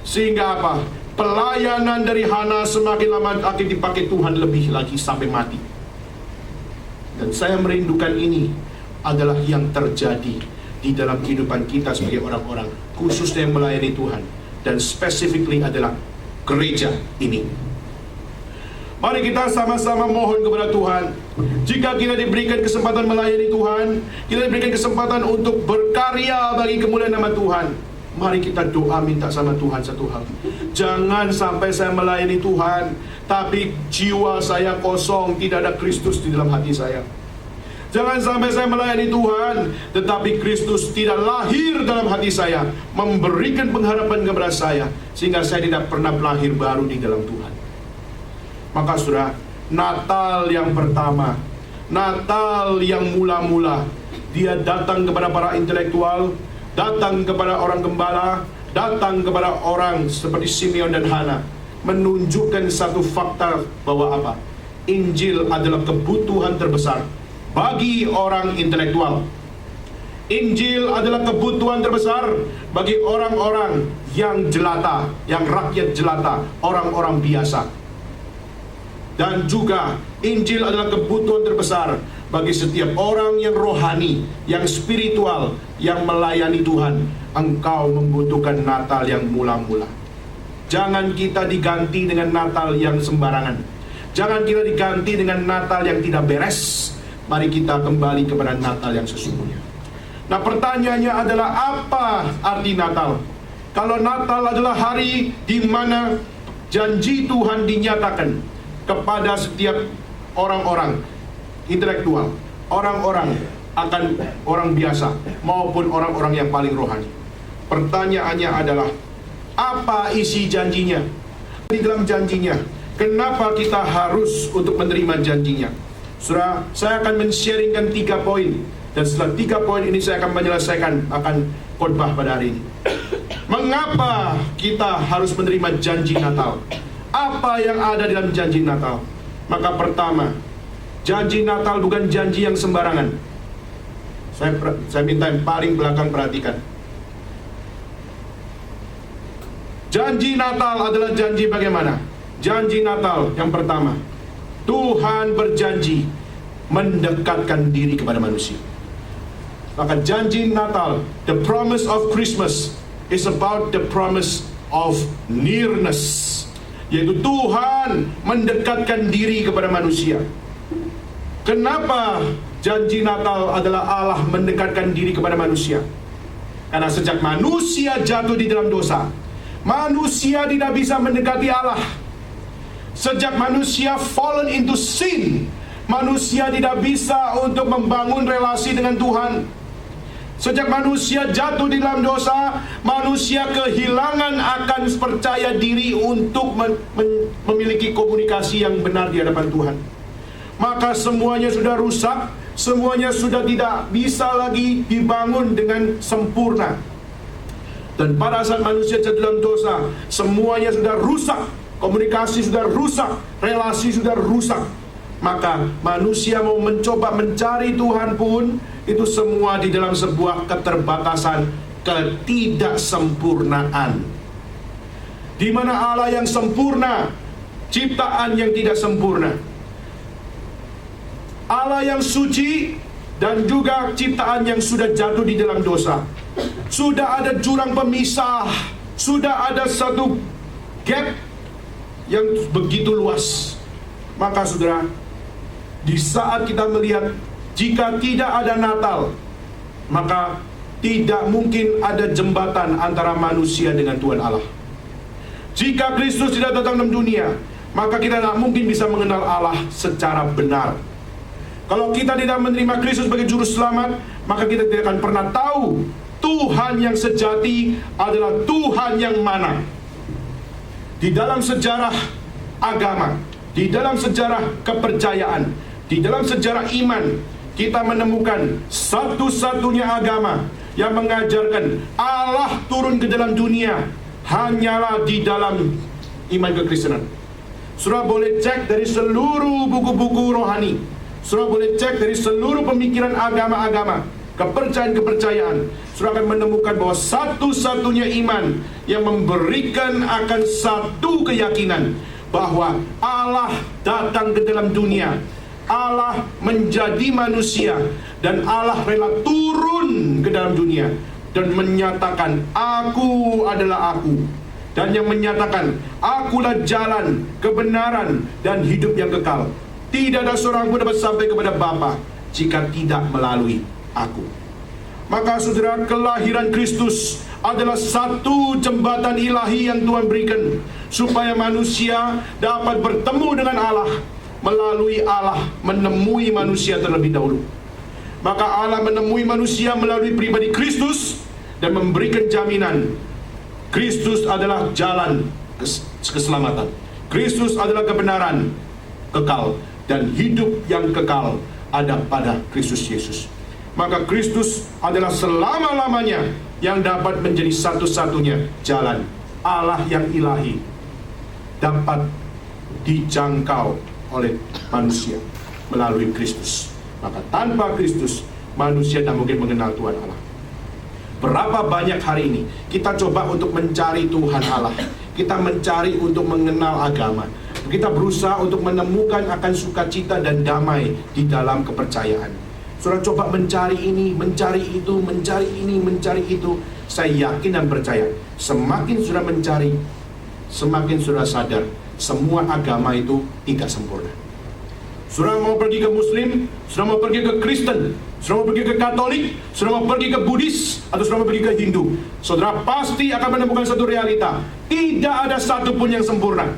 Sehingga apa? Pelayanan dari Hana semakin lama akan dipakai Tuhan lebih lagi sampai mati. Dan saya merindukan ini adalah yang terjadi di dalam kehidupan kita sebagai orang-orang, khususnya yang melayani Tuhan. Dan specifically adalah gereja ini. Mari kita sama-sama mohon kepada Tuhan. Jika kita diberikan kesempatan melayani Tuhan, kita diberikan kesempatan untuk berkarya bagi kemuliaan nama Tuhan, mari kita doa minta sama Tuhan satu hal. Jangan sampai saya melayani Tuhan, tapi jiwa saya kosong, tidak ada Kristus di dalam hati saya. Jangan sampai saya melayani Tuhan, tetapi Kristus tidak lahir dalam hati saya, memberikan pengharapan kepada saya, sehingga saya tidak pernah lahir baru di dalam Tuhan. Maka saudara, Natal yang pertama, Natal yang mula-mula, dia datang kepada para intelektual, datang kepada orang gembala, datang kepada orang seperti Simeon dan Hana, menunjukkan satu fakta bahwa apa? Injil adalah kebutuhan terbesar bagi orang intelektual. Injil adalah kebutuhan terbesar bagi orang-orang yang jelata, yang rakyat jelata, orang-orang biasa. Dan juga Injil adalah kebutuhan terbesar bagi setiap orang yang rohani, yang spiritual, yang melayani Tuhan. Engkau membutuhkan Natal yang mula-mula. Jangan kita diganti dengan Natal yang sembarangan. Jangan kita diganti dengan Natal yang tidak beres. Mari kita kembali kepada Natal yang sesungguhnya. Nah, pertanyaannya adalah apa arti Natal? Kalau Natal adalah hari di mana janji Tuhan dinyatakan kepada setiap orang-orang intelektual, orang-orang akan orang biasa maupun orang-orang yang paling rohani. Pertanyaannya adalah apa isi janjinya? Di dalam janjinya, kenapa kita harus untuk menerima janjinya? Saudara, saya akan men-sharingkan 3 poin, dan setelah 3 poin ini saya akan menyelesaikan akan khotbah pada hari ini. Mengapa kita harus menerima janji Natal? Apa yang ada dalam janji Natal? Maka pertama, janji Natal bukan janji yang sembarangan. Saya minta yang paling belakang perhatikan. Janji Natal adalah janji bagaimana? Janji Natal yang pertama, Tuhan berjanji mendekatkan diri kepada manusia. Maka janji Natal, the promise of Christmas is about the promise of nearness, yaitu Tuhan mendekatkan diri kepada manusia. Kenapa janji Natal adalah Allah mendekatkan diri kepada manusia? Karena sejak manusia jatuh di dalam dosa, manusia tidak bisa mendekati Allah. Sejak manusia fallen into sin, manusia tidak bisa untuk membangun relasi dengan Tuhan. Sejak manusia jatuh di dalam dosa, manusia kehilangan akan percaya diri untuk memiliki komunikasi yang benar di hadapan Tuhan. Maka semuanya sudah rusak, semuanya sudah tidak bisa lagi dibangun dengan sempurna. Dan pada saat manusia jatuh dalam dosa, semuanya sudah rusak, komunikasi sudah rusak, relasi sudah rusak. Maka manusia mau mencoba mencari Tuhan pun, itu semua di dalam sebuah keterbatasan, ketidaksempurnaan. Di mana Allah yang sempurna, ciptaan yang tidak sempurna. Allah yang suci dan juga ciptaan yang sudah jatuh di dalam dosa. Sudah ada jurang pemisah, sudah ada satu gap yang begitu luas. Maka saudara, di saat kita melihat jika tidak ada Natal, maka tidak mungkin ada jembatan antara manusia dengan Tuhan Allah. Jika Kristus tidak datang dalam dunia, maka kita tidak mungkin bisa mengenal Allah secara benar. Kalau kita tidak menerima Kristus sebagai juru selamat, maka kita tidak akan pernah tahu Tuhan yang sejati adalah Tuhan yang mana. Di dalam sejarah agama, di dalam sejarah kepercayaan, di dalam sejarah iman, kita menemukan satu-satunya agama yang mengajarkan Allah turun ke dalam dunia hanyalah di dalam iman kekristenan. Saudara boleh cek dari seluruh buku-buku rohani, saudara boleh cek dari seluruh pemikiran agama-agama, kepercayaan-kepercayaan, saudara akan menemukan bahwa satu-satunya iman yang memberikan akan satu keyakinan bahwa Allah datang ke dalam dunia, Allah menjadi manusia, dan Allah rela turun ke dalam dunia dan menyatakan, aku adalah aku. dan yang menyatakan, akulah jalan, kebenaran, dan hidup yang kekal. Tidak ada seorang pun dapat sampai kepada Bapa jika tidak melalui aku. Maka saudara, kelahiran Kristus adalah satu jembatan ilahi yang Tuhan berikan supaya manusia dapat bertemu dengan Allah melalui Allah menemui manusia terlebih dahulu. Maka Allah menemui manusia melalui pribadi Kristus dan memberikan jaminan Kristus adalah jalan keselamatan. Kristus adalah kebenaran kekal, dan hidup yang kekal ada pada Kristus Yesus. Maka Kristus adalah selama-lamanya yang dapat menjadi satu-satunya jalan Allah yang ilahi dapat dijangkau oleh manusia melalui Kristus. Maka tanpa Kristus manusia tidak mungkin mengenal Tuhan Allah. Berapa banyak hari ini kita coba untuk mencari Tuhan Allah, kita mencari untuk mengenal agama, kita berusaha untuk menemukan akan sukacita dan damai di dalam kepercayaan. Saudara coba mencari ini, mencari itu, mencari ini, mencari itu. Saya yakin dan percaya, semakin saudara mencari, semakin saudara sadar semua agama itu tidak sempurna. Saudara mau pergi ke Muslim, saudara mau pergi ke Kristen, saudara mau pergi ke Katolik, saudara mau pergi ke Buddhis, atau saudara mau pergi ke Hindu, saudara pasti akan menemukan satu realita: tidak ada satupun yang sempurna.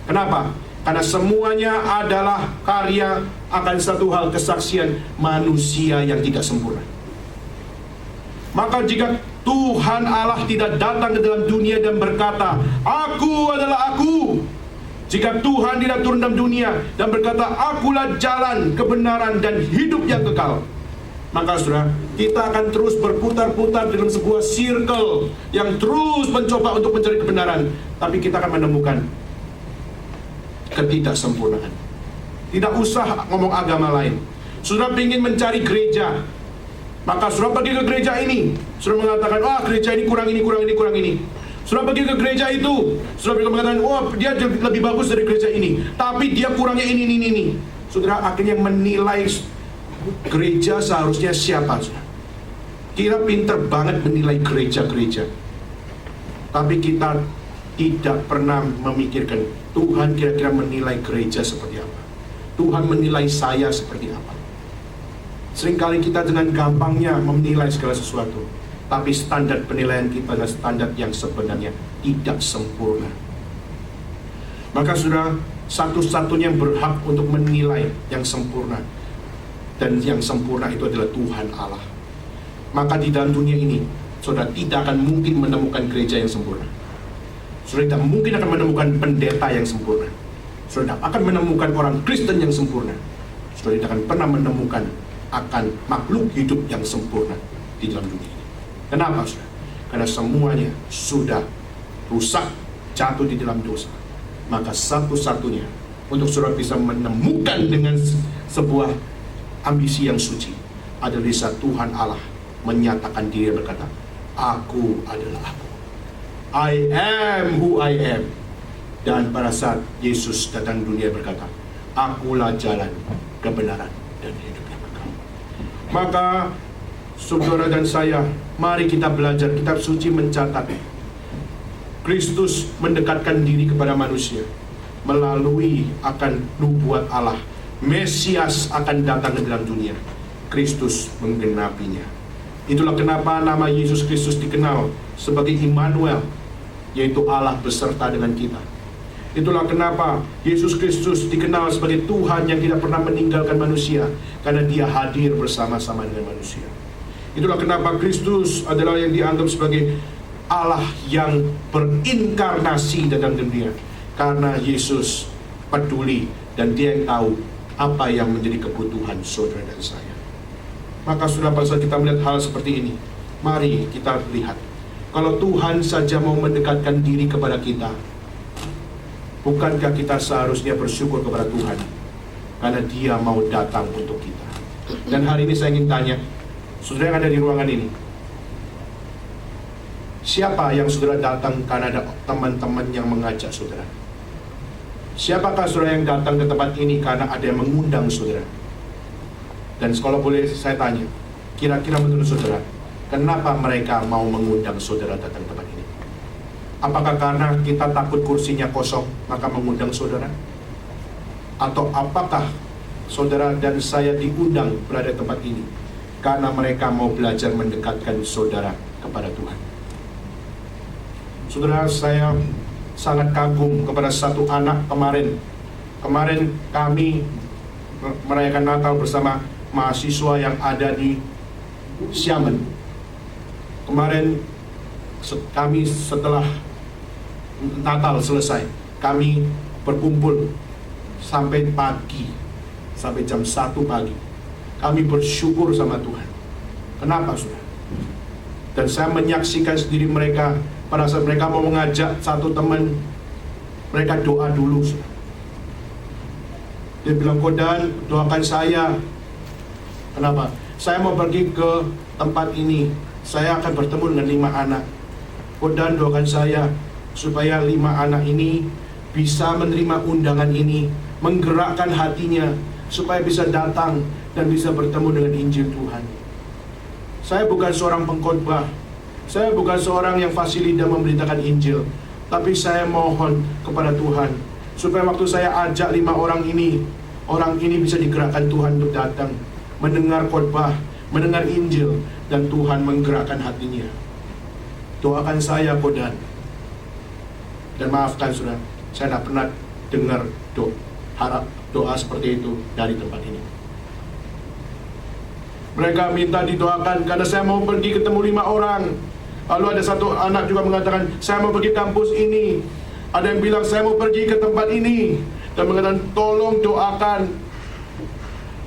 Kenapa? Karena semuanya adalah karya akan satu hal, kesaksian manusia yang tidak sempurna. Maka jika Tuhan Allah tidak datang ke dalam dunia dan berkata, aku adalah aku, jika Tuhan tidak turun dalam dunia dan berkata, akulah jalan, kebenaran, dan hidup yang kekal, maka saudara, kita akan terus berputar-putar dalam sebuah circle yang terus mencoba untuk mencari kebenaran, tapi kita akan menemukan ketidaksempurnaan. Tidak usah ngomong agama lain. Saudara ingin mencari gereja, maka saudara pergi ke gereja ini, saudara mengatakan, wah gereja ini kurang ini, kurang ini, kurang ini. Saudara pergi ke gereja itu, saudara mengatakan, wah dia lebih bagus dari gereja ini, tapi dia kurangnya ini. Saudara akhirnya menilai gereja seharusnya siapa, saudara? Kita pinter banget menilai gereja-gereja, tapi kita tidak pernah memikirkan Tuhan kira-kira menilai gereja seperti apa, Tuhan menilai saya seperti apa. Seringkali kita dengan gampangnya menilai segala sesuatu, tapi standar penilaian kita adalah standar yang sebenarnya tidak sempurna. Maka saudara, satu-satunya yang berhak untuk menilai yang sempurna dan yang sempurna itu adalah Tuhan Allah. Maka di dalam dunia ini, saudara tidak akan mungkin menemukan gereja yang sempurna. Saudara tidak mungkin akan menemukan pendeta yang sempurna. Saudara tidak akan menemukan orang Kristen yang sempurna. Saudara tidak akan pernah menemukan akan makhluk hidup yang sempurna di dalam dunia ini. Kenapa, saudara? Karena semuanya sudah rusak, jatuh di dalam dosa. Maka satu-satunya untuk saudara bisa menemukan dengan sebuah ambisi yang suci adalah saat Tuhan Allah menyatakan diri, berkata, aku adalah aku, I am who I am. Dan pada saat Yesus datang dunia berkata, akulah jalan, kebenaran, dan hidup yang kekal. Maka saudara dan saya, mari kita belajar. Kitab suci mencatat Kristus mendekatkan diri kepada manusia melalui akan nubuat Allah. Mesias akan datang ke dalam dunia, Kristus menggenapinya. Itulah kenapa nama Yesus Kristus dikenal sebagai Immanuel, yaitu Allah beserta dengan kita. Itulah kenapa Yesus Kristus dikenal sebagai Tuhan yang tidak pernah meninggalkan manusia, karena dia hadir bersama-sama dengan manusia. Itulah kenapa Kristus adalah yang dianggap sebagai Allah yang berinkarnasi dalam dunia, karena Yesus peduli dan dia yang tahu apa yang menjadi kebutuhan saudara dan saya. Maka sudah pada saat kita melihat hal seperti ini, mari kita lihat, kalau Tuhan saja mau mendekatkan diri kepada kita, bukankah kita seharusnya bersyukur kepada Tuhan karena dia mau datang untuk kita. Dan hari ini saya ingin tanya saudara yang ada di ruangan ini, siapa yang saudara datang karena ada teman-teman yang mengajak saudara? Siapakah saudara yang datang ke tempat ini karena ada yang mengundang saudara? Dan kalau boleh saya tanya, kira-kira menurut saudara, kenapa mereka mau mengundang saudara datang ke tempat ini? Apakah karena kita takut kursinya kosong maka mengundang saudara? Atau apakah saudara dan saya diundang berada di tempat ini karena mereka mau belajar mendekatkan saudara kepada Tuhan? Saudara, saya sangat kagum kepada satu anak kemarin. Kemarin kami merayakan Natal bersama mahasiswa yang ada di Xiamen. Kemarin kami setelah Natal selesai, kami berkumpul sampai pagi, sampai jam 1 pagi. Kami bersyukur sama Tuhan. Kenapa, saudara? Dan saya menyaksikan sendiri mereka, pada saat mereka mau mengajak satu teman, mereka doa dulu, saudara. Dia bilang, Kodan, doakan saya. Kenapa? Saya mau pergi ke tempat ini, saya akan bertemu dengan 5 anak. Kodan, doakan saya supaya 5 anak ini bisa menerima undangan ini, menggerakkan hatinya supaya bisa datang dan bisa bertemu dengan Injil Tuhan. Saya bukan seorang pengkhotbah, saya bukan seorang yang fasilida memberitakan Injil, tapi saya mohon kepada Tuhan supaya waktu saya ajak 5 orang ini bisa digerakkan Tuhan untuk datang mendengar khotbah, mendengar Injil, dan Tuhan menggerakkan hatinya. Doakan saya, Kodan. Dan maafkan, saudara, saya tidak pernah dengar doa seperti itu dari tempat ini. Mereka minta didoakan karena saya mau pergi ketemu 5 orang. Lalu ada satu anak juga mengatakan, saya mau pergi kampus ini. Ada yang bilang, saya mau pergi ke tempat ini. Dan mengatakan, tolong doakan.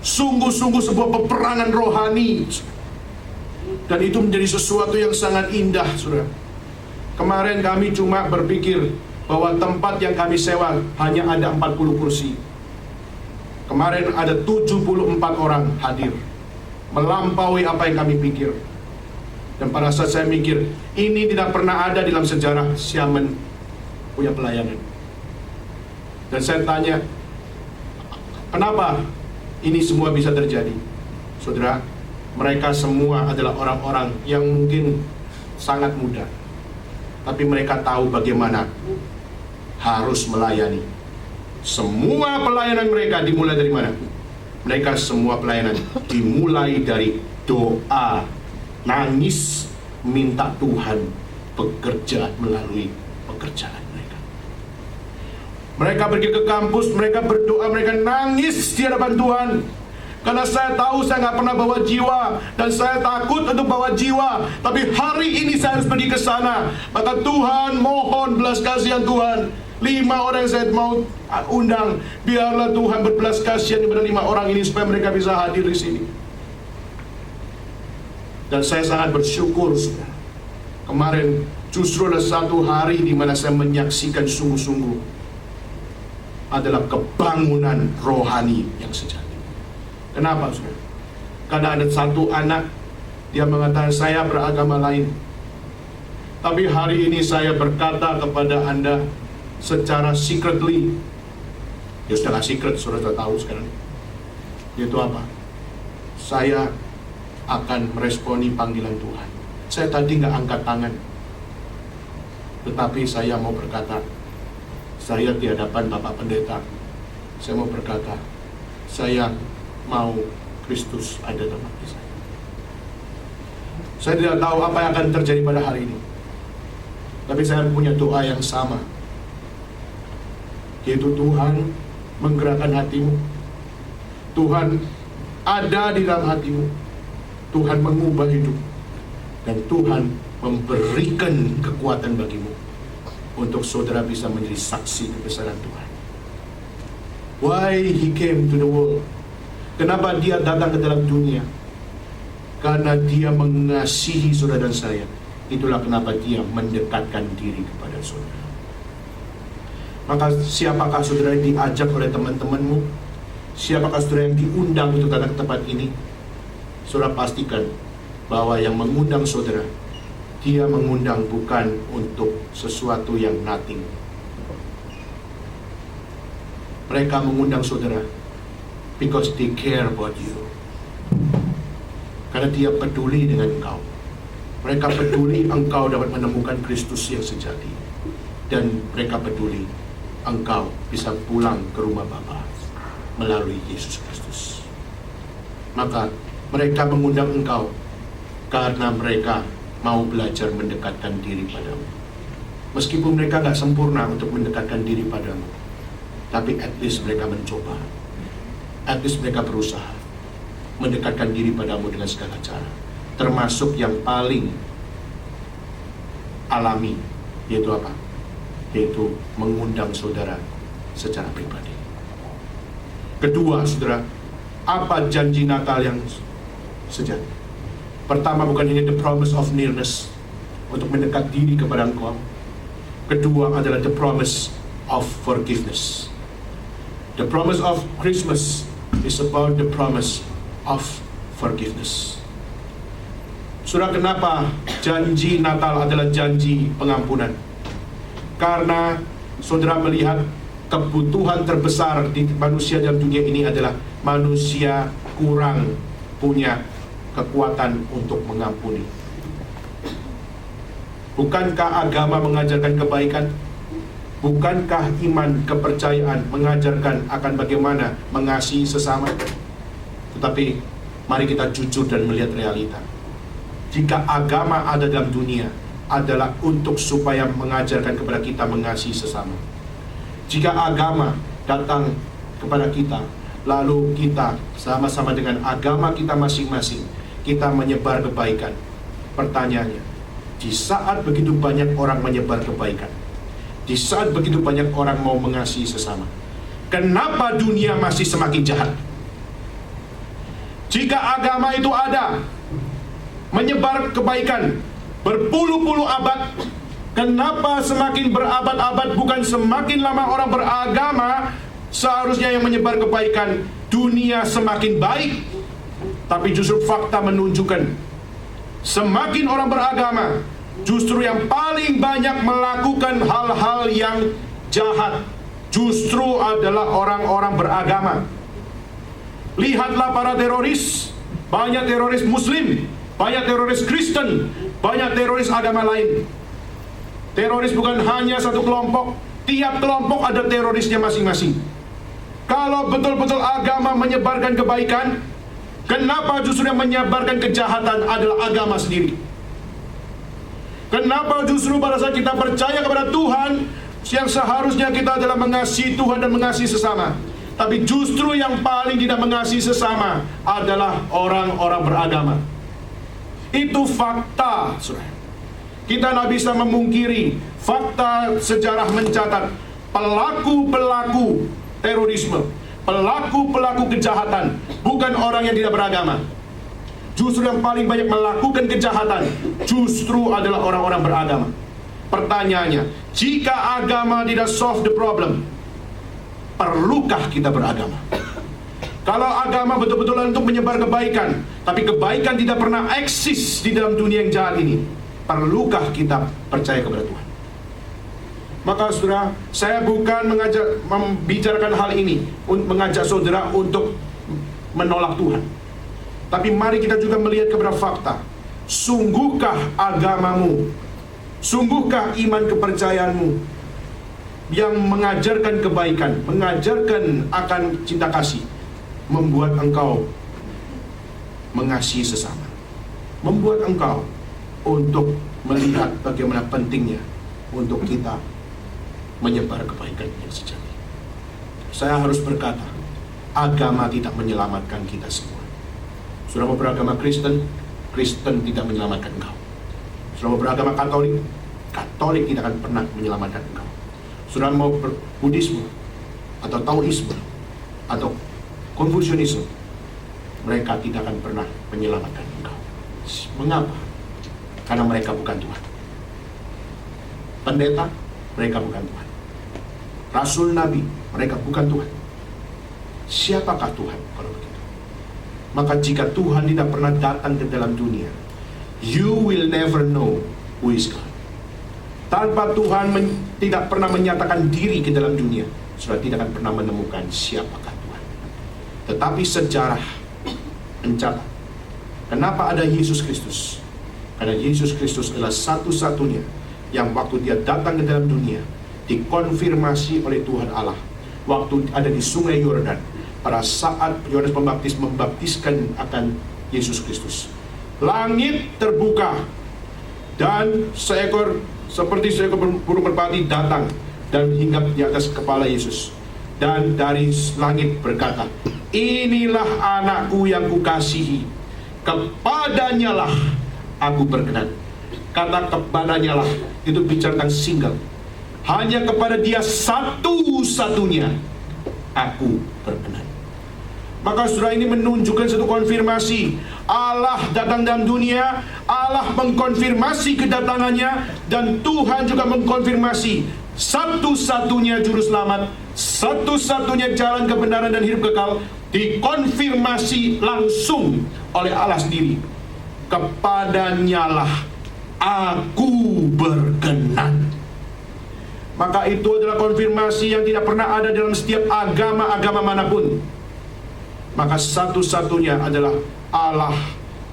Sungguh-sungguh sebuah peperangan rohani. Dan itu menjadi sesuatu yang sangat indah, saudara. Kemarin kami cuma berpikir bahwa tempat yang kami sewa hanya ada 40 kursi. Kemarin ada 74 orang hadir, melampaui apa yang kami pikir. Dan pada saat saya mikir, ini tidak pernah ada dalam sejarah Xiamen punya pelayanan. Dan saya tanya, kenapa ini semua bisa terjadi? Saudara, mereka semua adalah orang-orang yang mungkin sangat muda, tapi mereka tahu bagaimana harus melayani. Semua pelayanan mereka dimulai dari mana? Mereka semua pelayanan dimulai dari doa, nangis, minta Tuhan bekerja melalui pekerjaan mereka. Mereka pergi ke kampus, mereka berdoa, mereka nangis di hadapan Tuhan. Karena saya tahu saya nggak pernah bawa jiwa, dan saya takut untuk bawa jiwa. Tapi hari ini saya harus pergi ke sana. Maka Tuhan, mohon belas kasihan Tuhan. 5 orang yang saya mau undang, biarlah Tuhan berbelas kasihan kepada 5 orang ini supaya mereka bisa hadir di sini. Dan saya sangat bersyukur, saudara. Kemarin justru ada satu hari di mana saya menyaksikan sungguh-sungguh adalah kebangunan rohani yang sejati. Kenapa, saudara? Karena ada satu anak, dia mengatakan, saya beragama lain, tapi hari ini saya berkata kepada Anda secara secretly. Ya sudah, secret, saudara tahu sekarang. Itu apa? Saya akan meresponi panggilan Tuhan. Saya tadi nggak angkat tangan, tetapi saya mau berkata, saya di hadapan Bapak Pendeta, saya mau berkata, saya mau Kristus ada dalam hati saya. Saya tidak tahu apa yang akan terjadi pada hari ini, tapi saya punya doa yang sama, yaitu Tuhan menggerakkan hatimu, Tuhan ada di dalam hatimu, Tuhan mengubah hidup, dan Tuhan memberikan kekuatan bagimu untuk saudara bisa menjadi saksi kebesaran Tuhan. Why He came to the world? Kenapa Dia datang ke dalam dunia? Karena Dia mengasihi saudara dan saya. Itulah kenapa Dia mendekatkan diri kepada saudara. Maka siapakah saudara yang diajak oleh teman-temanmu? Siapakah saudara yang diundang untuk datang ke tempat ini? Saudara pastikan bahwa yang mengundang saudara, dia mengundang bukan untuk sesuatu yang nothing. Mereka mengundang saudara because they care about you. Karena dia peduli dengan engkau. Mereka peduli engkau dapat menemukan Kristus yang sejati. dan mereka peduli engkau bisa pulang ke rumah Bapa melalui Yesus Kristus. Maka mereka mengundang engkau karena mereka mau belajar mendekatkan diri padamu. Meskipun mereka gak sempurna untuk mendekatkan diri padamu, tapi at least mereka mencoba. At least mereka berusaha mendekatkan diri padamu dengan segala cara. Termasuk yang paling alami, yaitu apa? Yaitu mengundang saudara secara pribadi. Kedua, saudara, apa janji Natal yang sejati? Pertama, bukan hanya the promise of nearness, untuk mendekat diri kepada engkau. Kedua adalah the promise of forgiveness. The promise of Christmas is about the promise of forgiveness. Saudara, kenapa janji Natal adalah janji pengampunan? Karena saudara melihat kebutuhan terbesar di manusia dalam dunia ini adalah manusia kurang punya kekuatan untuk mengampuni. Bukankah agama mengajarkan kebaikan? Bukankah iman, kepercayaan mengajarkan akan bagaimana mengasihi sesama? Tetapi mari kita jujur dan melihat realita. Jika agama ada dalam dunia adalah untuk supaya mengajarkan kepada kita mengasihi sesama. Jika agama datang kepada kita, lalu kita sama-sama dengan agama kita masing-masing, kita menyebar kebaikan. Pertanyaannya, di saat begitu banyak orang menyebar kebaikan, di saat begitu banyak orang mau mengasihi sesama, kenapa dunia masih semakin jahat? Jika agama itu ada, menyebar kebaikan berpuluh-puluh abad, kenapa semakin berabad-abad, bukan semakin lama orang beragama, seharusnya yang menyebar kebaikan, dunia semakin baik? Tapi justru fakta menunjukkan semakin orang beragama, justru yang paling banyak melakukan hal-hal yang jahat justru adalah orang-orang beragama. Lihatlah para teroris, banyak teroris Muslim, banyak teroris Kristen, banyak teroris agama lain. Teroris bukan hanya satu kelompok, tiap kelompok ada terorisnya masing-masing. Kalau betul-betul agama menyebarkan kebaikan, kenapa justru yang menyebarkan kejahatan adalah agama sendiri? Kenapa justru pada saat kita percaya kepada Tuhan, yang seharusnya kita adalah mengasihi Tuhan dan mengasihi sesama, tapi justru yang paling tidak mengasihi sesama adalah orang-orang beragama. Itu fakta, saudara. Kita tidak bisa memungkiri fakta. Sejarah mencatat pelaku-pelaku terorisme, pelaku-pelaku kejahatan bukan orang yang tidak beragama. Justru yang paling banyak melakukan kejahatan justru adalah orang-orang beragama. Pertanyaannya, jika agama tidak solve the problem, perlukah kita beragama? Kalau agama betul-betul untuk menyebar kebaikan, tapi kebaikan tidak pernah eksis di dalam dunia yang jahat ini, perlukah kita percaya kepada Tuhan? Maka saudara, saya bukan membicarakan hal ini mengajak saudara untuk menolak Tuhan, tapi mari kita juga melihat kepada fakta. Sungguhkah agamamu, sungguhkah iman kepercayaanmu yang mengajarkan kebaikan, mengajarkan akan cinta kasih, membuat engkau mengasihi sesama, membuat engkau untuk melihat bagaimana pentingnya untuk kita menyebar kebaikan yang sejati. Saya harus berkata, agama tidak menyelamatkan kita semua. Sudah mau beragama Kristen, Kristen tidak menyelamatkan engkau. Sudah mau beragama Katolik, Katolik tidak akan pernah menyelamatkan engkau. Sudah mau Buddhisme atau Taoisme atau Konfusianisme, mereka tidak akan pernah menyelamatkan engkau. Mengapa? Karena mereka bukan Tuhan. Pendeta, mereka bukan Tuhan. Rasul Nabi, mereka bukan Tuhan. Siapakah Tuhan kalau begitu? Maka jika Tuhan tidak pernah datang ke dalam dunia, you will never know who is God. Tanpa Tuhan tidak pernah menyatakan diri ke dalam dunia, sudah tidak akan pernah menemukan siapakah Tuhan. Tetapi sejarah mencatat, kenapa ada Yesus Kristus? Karena Yesus Kristus adalah satu-satunya yang waktu dia datang ke dalam dunia dikonfirmasi oleh Tuhan Allah waktu ada di sungai Yordan pada saat Yohanes Pembaptis membaptiskan akan Yesus Kristus. Langit terbuka dan seperti seekor burung merpati datang dan hinggap di atas kepala Yesus, dan dari langit berkata, inilah anakku yang kukasihi, kepadanya lah aku berkenan. Kata kepadanya lah itu bicara tentang single. Hanya kepada dia satu-satunya aku berkenan. Maka saudara, ini menunjukkan satu konfirmasi. Allah datang dalam dunia, Allah mengkonfirmasi kedatangannya, dan Tuhan juga mengkonfirmasi satu-satunya juru selamat, satu-satunya jalan kebenaran dan hidup kekal, dikonfirmasi langsung oleh Allah sendiri. Kepadanya lah aku berkenan. Maka itu adalah konfirmasi yang tidak pernah ada dalam setiap agama-agama manapun. Maka satu-satunya adalah Allah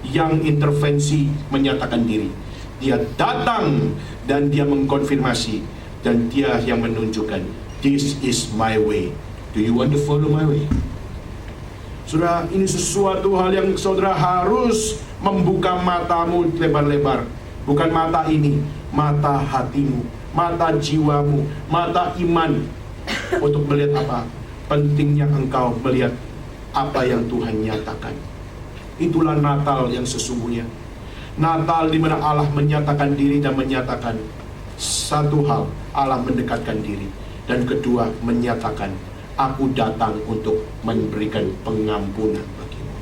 yang intervensi menyatakan diri. Dia datang dan dia mengkonfirmasi, dan dia yang menunjukkan, this is my way. Do you want to follow my way? Saudara, ini sesuatu hal yang saudara harus membuka matamu lebar-lebar. Bukan mata ini, mata hatimu, mata jiwamu, mata iman, untuk melihat apa? Pentingnya engkau melihat apa yang Tuhan nyatakan. Itulah Natal yang sesungguhnya. Natal di mana Allah menyatakan diri dan menyatakan satu hal, Allah mendekatkan diri, dan kedua menyatakan, aku datang untuk memberikan pengampunan bagimu.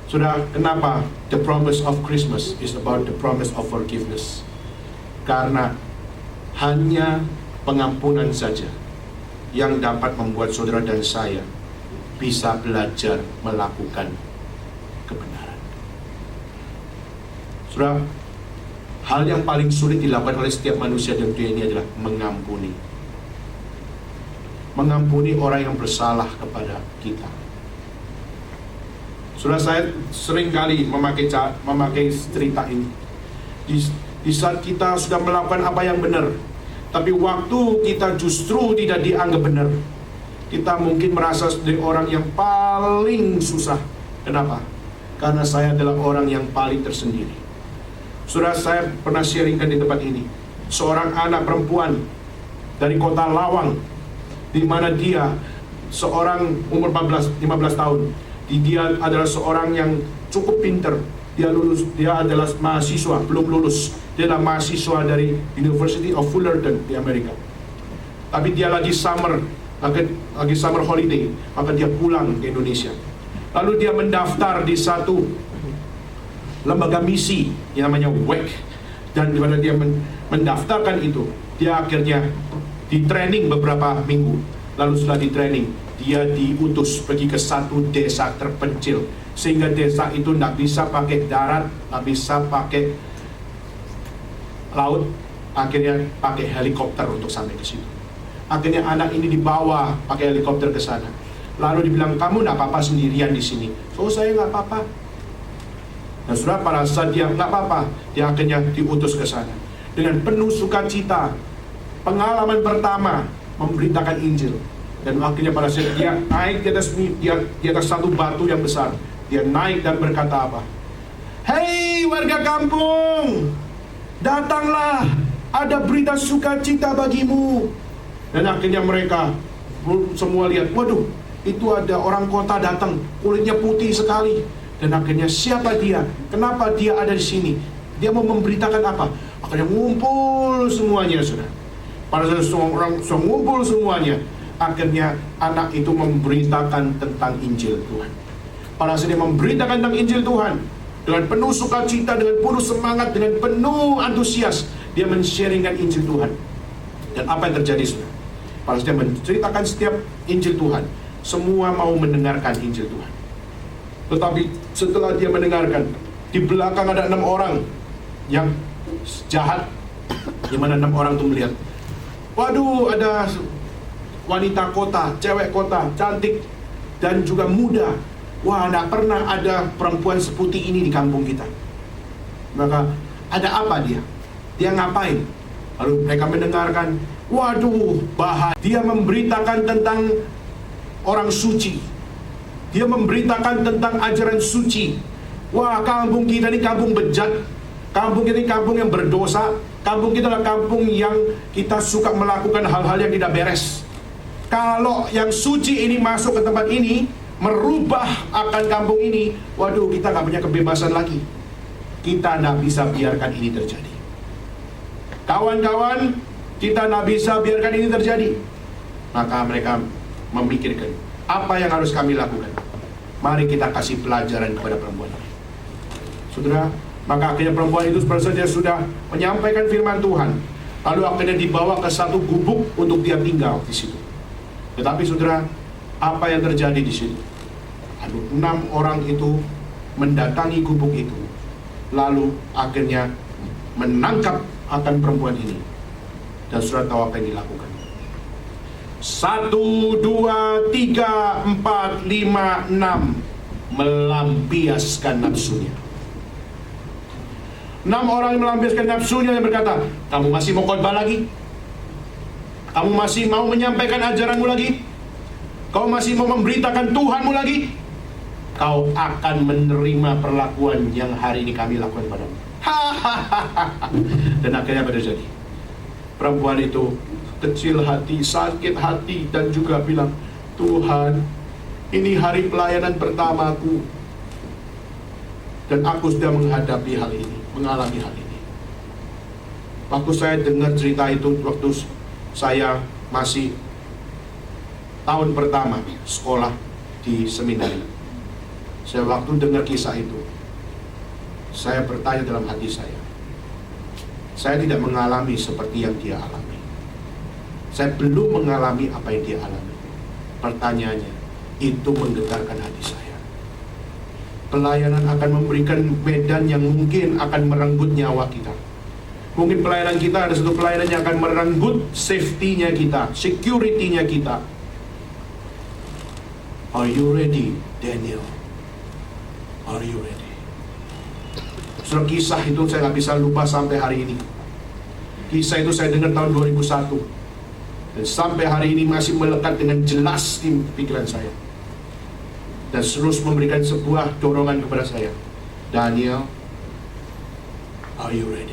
Saudara, kenapa the promise of Christmas is about the promise of forgiveness? Karena hanya pengampunan saja yang dapat membuat saudara dan saya bisa belajar melakukan kebenaran. Saudara, hal yang paling sulit dilakukan oleh setiap manusia dalam dunia ini adalah mengampuni. Mengampuni orang yang bersalah kepada kita. Saudara, saya sering kali memakai cerita ini. Di saat kita sudah melakukan apa yang benar, tapi waktu kita justru tidak dianggap benar, kita mungkin merasa sebagai orang yang paling susah. Kenapa? Karena saya adalah orang yang paling tersendiri. Saudara, saya pernah sharingkan di tempat ini, seorang anak perempuan dari kota Lawang, di mana dia seorang umur 15 tahun. Dia adalah seorang yang cukup pintar. Dia adalah mahasiswa, belum lulus. Dia adalah mahasiswa dari University of Fullerton di Amerika. Tapi dia lagi summer holiday, maka dia pulang ke Indonesia. Lalu dia mendaftar di satu lembaga misi yang namanya WEC, dan di mana dia mendaftarkan itu, dia akhirnya di training beberapa minggu. Lalu setelah di training, dia diutus pergi ke satu desa terpencil, sehingga desa itu tidak bisa pakai darat, tidak bisa pakai laut. Akhirnya pakai helikopter untuk sampai ke situ. Akhirnya anak ini dibawa pakai helikopter ke sana. Lalu dibilang, kamu tidak apa-apa sendirian di sini. Oh, saya nggak apa-apa. Dan saudara, pada saat dia nggak apa-apa, dia akhirnya diutus ke sana dengan penuh sukacita. Pengalaman pertama memberitakan Injil. Dan akhirnya pada saat dia naik di atas satu batu yang besar, dia naik dan berkata apa? Hei warga kampung, datanglah, ada berita sukacita bagimu. Dan akhirnya mereka semua lihat, waduh, itu ada orang kota datang, kulitnya putih sekali. Dan akhirnya siapa dia? Kenapa dia ada di sini? Dia mau memberitakan apa? Akhirnya ngumpul semuanya, saudara. Pada saat semua orang ngumpul semuanya, akhirnya anak itu memberitakan tentang Injil Tuhan. Pada saat dia memberitakan tentang Injil Tuhan, dengan penuh sukacita, dengan penuh semangat, dengan penuh antusias, dia men-sharingkan Injil Tuhan. Dan apa yang terjadi, saudara? Pada saat dia menceritakan setiap Injil Tuhan, semua mau mendengarkan Injil Tuhan. Tetapi setelah dia mendengarkan, di belakang ada 6 orang yang jahat, di mana 6 orang itu melihat, waduh, ada wanita kota, cewek kota, cantik dan juga muda. Wah, tidak pernah ada perempuan seputih ini di kampung kita. Maka ada apa dia? Dia ngapain? Lalu mereka mendengarkan, waduh, bahaya. Dia memberitakan tentang orang suci. Dia memberitakan tentang ajaran suci. Wah, kampung kita ini kampung bejat. Kampung kita ini kampung yang berdosa. Kampung kita adalah kampung yang kita suka melakukan hal-hal yang tidak beres. Kalau yang suci ini masuk ke tempat ini, merubah akan kampung ini, waduh, kita gak punya kebebasan lagi. Kita gak bisa biarkan ini terjadi. Kawan-kawan, kita gak bisa biarkan ini terjadi. Maka mereka memikirkan, apa yang harus kami lakukan? Mari kita kasih pelajaran kepada perempuan ini. Saudara, maka akhirnya perempuan itu saja sudah menyampaikan firman Tuhan. Lalu akhirnya dibawa ke satu gubuk untuk dia tinggal di situ. Tetapi saudara, apa yang terjadi di situ? Lalu 6 orang itu mendatangi gubuk itu. Lalu akhirnya menangkap akan perempuan ini. Dan saudara tahu apa yang dilakukan? 1, 2, 3, 4, 5, 6 melampiaskan nafsunya. 6 orang yang melampiaskan nafsunya yang berkata, kamu masih mau khotbah lagi? Kamu masih mau menyampaikan ajaranmu lagi? Kau masih mau memberitakan Tuhanmu lagi? Kau akan menerima perlakuan yang hari ini kami lakukan padamu. Dan akhirnya apa terjadi? Perempuan itu kecil hati, sakit hati, dan juga bilang, Tuhan, ini hari pelayanan pertamaku, dan aku sudah menghadapi hal ini, mengalami hal ini. Waktu saya dengar cerita itu, waktu saya masih tahun pertama sekolah di seminari, saya waktu dengar kisah itu, saya bertanya dalam hati saya tidak mengalami seperti yang dia alami. Saya belum mengalami apa yang dia alami. Pertanyaannya, itu menggetarkan hati saya. Pelayanan akan memberikan medan yang mungkin akan merenggut nyawa kita. Mungkin pelayanan kita ada satu pelayanan yang akan merenggut safety-nya kita, security-nya kita. Are you ready, Daniel? Are you ready? Soal kisah itu saya nggak bisa lupa sampai hari ini. Kisah itu saya dengar tahun 2001. Dan sampai hari ini masih melekat dengan jelas di pikiran saya. Dan terus memberikan sebuah dorongan kepada saya. Daniel, are you ready?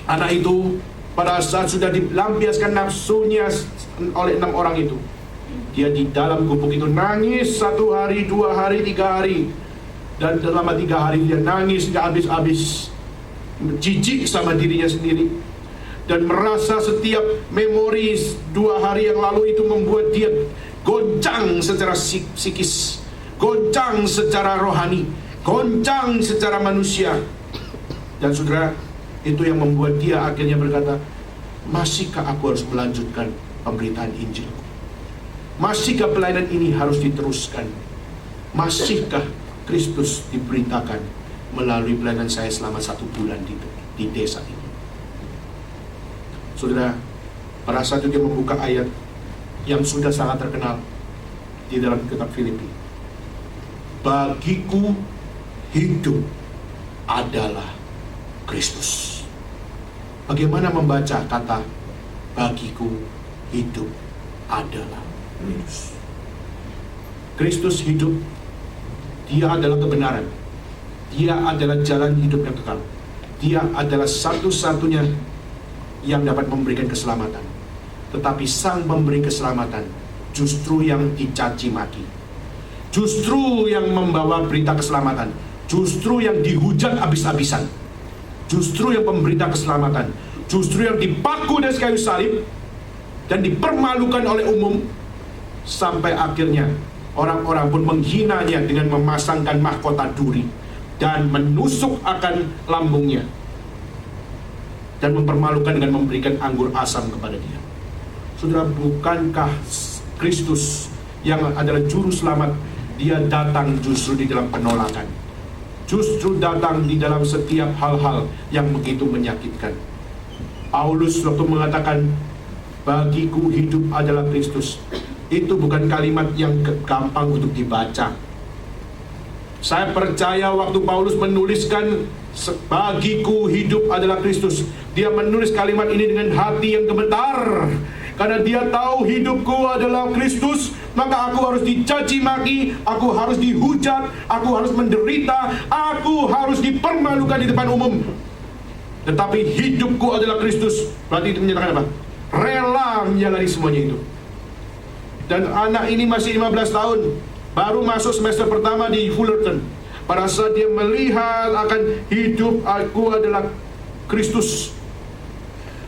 Anak itu pada saat sudah dilampiaskan nafsunya oleh 6 orang itu, dia di dalam gubuk itu nangis 1 hari, 2 hari, 3 hari. Dan selama 3 hari dia nangis tidak habis-habis, jijik sama dirinya sendiri, dan merasa setiap memori 2 hari yang lalu itu membuat dia goncang secara psikis, goncang secara rohani, goncang secara manusia. Dan saudara, itu yang membuat dia akhirnya berkata, masihkah aku harus melanjutkan pemberitaan Injil? Masihkah pelayanan ini harus diteruskan? Masihkah Kristus diberitakan melalui pelayanan saya selama 1 bulan di desa ini? Saudara, pada saat itu dia membuka ayat yang sudah sangat terkenal di dalam kitab Filipi. Bagiku hidup adalah Kristus. Bagaimana membaca kata bagiku hidup adalah Kristus? Kristus hidup. Dia adalah kebenaran. Dia adalah jalan hidup yang kekal. Dia adalah satu-satunya yang dapat memberikan keselamatan. Tetapi sang pemberi keselamatan justru yang dicaci maki, justru yang membawa berita keselamatan, justru yang dihujat habis-habisan, justru yang pemberita keselamatan, justru yang dipaku dari kayu salib dan dipermalukan oleh umum, sampai akhirnya orang-orang pun menghinanya dengan memasangkan mahkota duri dan menusuk akan lambungnya dan mempermalukan dengan memberikan anggur asam kepada dia. Saudara, bukankah Kristus yang adalah juru selamat, dia datang justru di dalam penolakan, justru datang di dalam setiap hal-hal yang begitu menyakitkan. Paulus waktu mengatakan bagiku hidup adalah Kristus, itu bukan kalimat yang gampang untuk dibaca. Saya percaya waktu Paulus menuliskan bagiku hidup adalah Kristus, dia menulis kalimat ini dengan hati yang gemetar. Karena dia tahu hidupku adalah Kristus, maka aku harus dicaci maki, aku harus dihujat, aku harus menderita, aku harus dipermalukan di depan umum. Tetapi hidupku adalah Kristus. Berarti itu menyatakan apa? Rela menjalani semuanya itu. Dan anak ini masih 15 tahun, baru masuk semester pertama di Fullerton. Pada saat dia melihat akan hidup aku adalah Kristus,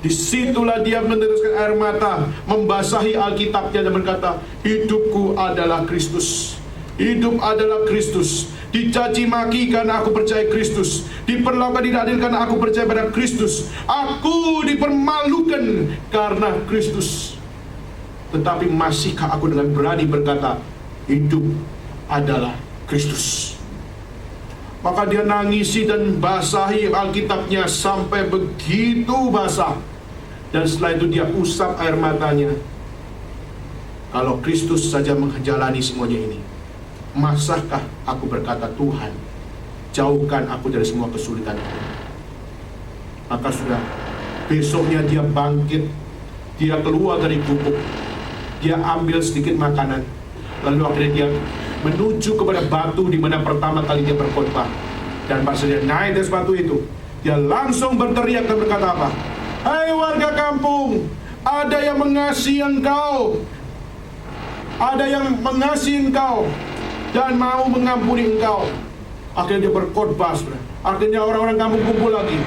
disitulah dia menetes air mata, membasahi Alkitabnya dan berkata, hidupku adalah Kristus. Hidup adalah Kristus. Dicaci maki karena aku percaya Kristus, diperlakukan tidak adil karena aku percaya pada Kristus, aku dipermalukan karena Kristus. Tetapi masihkah aku dengan berani berkata, hidup adalah Kristus? Maka dia nangisi dan basahi Alkitabnya sampai begitu basah. Dan setelah itu dia usap air matanya. Kalau Kristus saja menjalani semuanya ini, masakah aku berkata, Tuhan, jauhkan aku dari semua kesulitan itu? Maka sudah, besoknya dia bangkit, dia keluar dari gubuk, dia ambil sedikit makanan, lalu akhirnya dia menuju kepada batu di mana pertama kali dia berkhotbah. Dan pas dia naik dari batu itu, dia langsung berteriak dan berkata apa? Hai warga kampung, ada yang mengasihi engkau, ada yang mengasihi engkau dan mau mengampuni engkau. Akhirnya dia berkhotbah. Akhirnya orang-orang kampung kumpul lagi.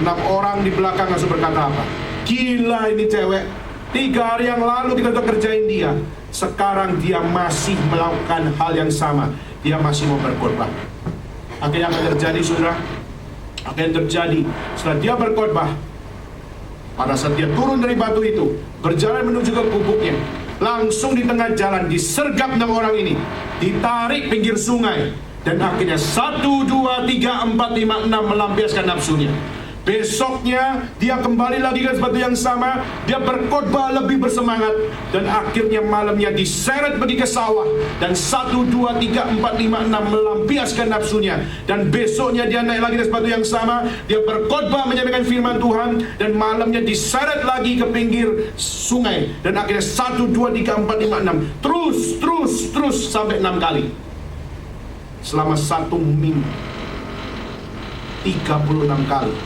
6 orang di belakang langsung berkata apa? Gila ini cewek, 3 hari yang lalu kita udah kerjain dia, sekarang dia masih melakukan hal yang sama, dia masih mau berkhotbah. Akhirnya apa terjadi, saudara? Akhirnya terjadi setelah dia berkhotbah, pada saat dia turun dari batu itu, berjalan menuju ke gubuknya, langsung di tengah jalan disergap 6 orang ini, ditarik pinggir sungai, dan akhirnya 1, 2, 3, 4, 5, 6 melampiaskan nafsunya. Besoknya dia kembali lagi ke batu yang sama, dia berkhotbah lebih bersemangat, dan akhirnya malamnya diseret pergi ke sawah, dan 1, 2, 3, 4, 5, 6 melampiaskan nafsunya. Dan besoknya dia naik lagi ke batu yang sama, dia berkhotbah menyampaikan firman Tuhan, dan malamnya diseret lagi ke pinggir sungai, dan akhirnya 1, 2, 3, 4, 5, 6 terus sampai 6 kali selama 1 minggu. 36 kali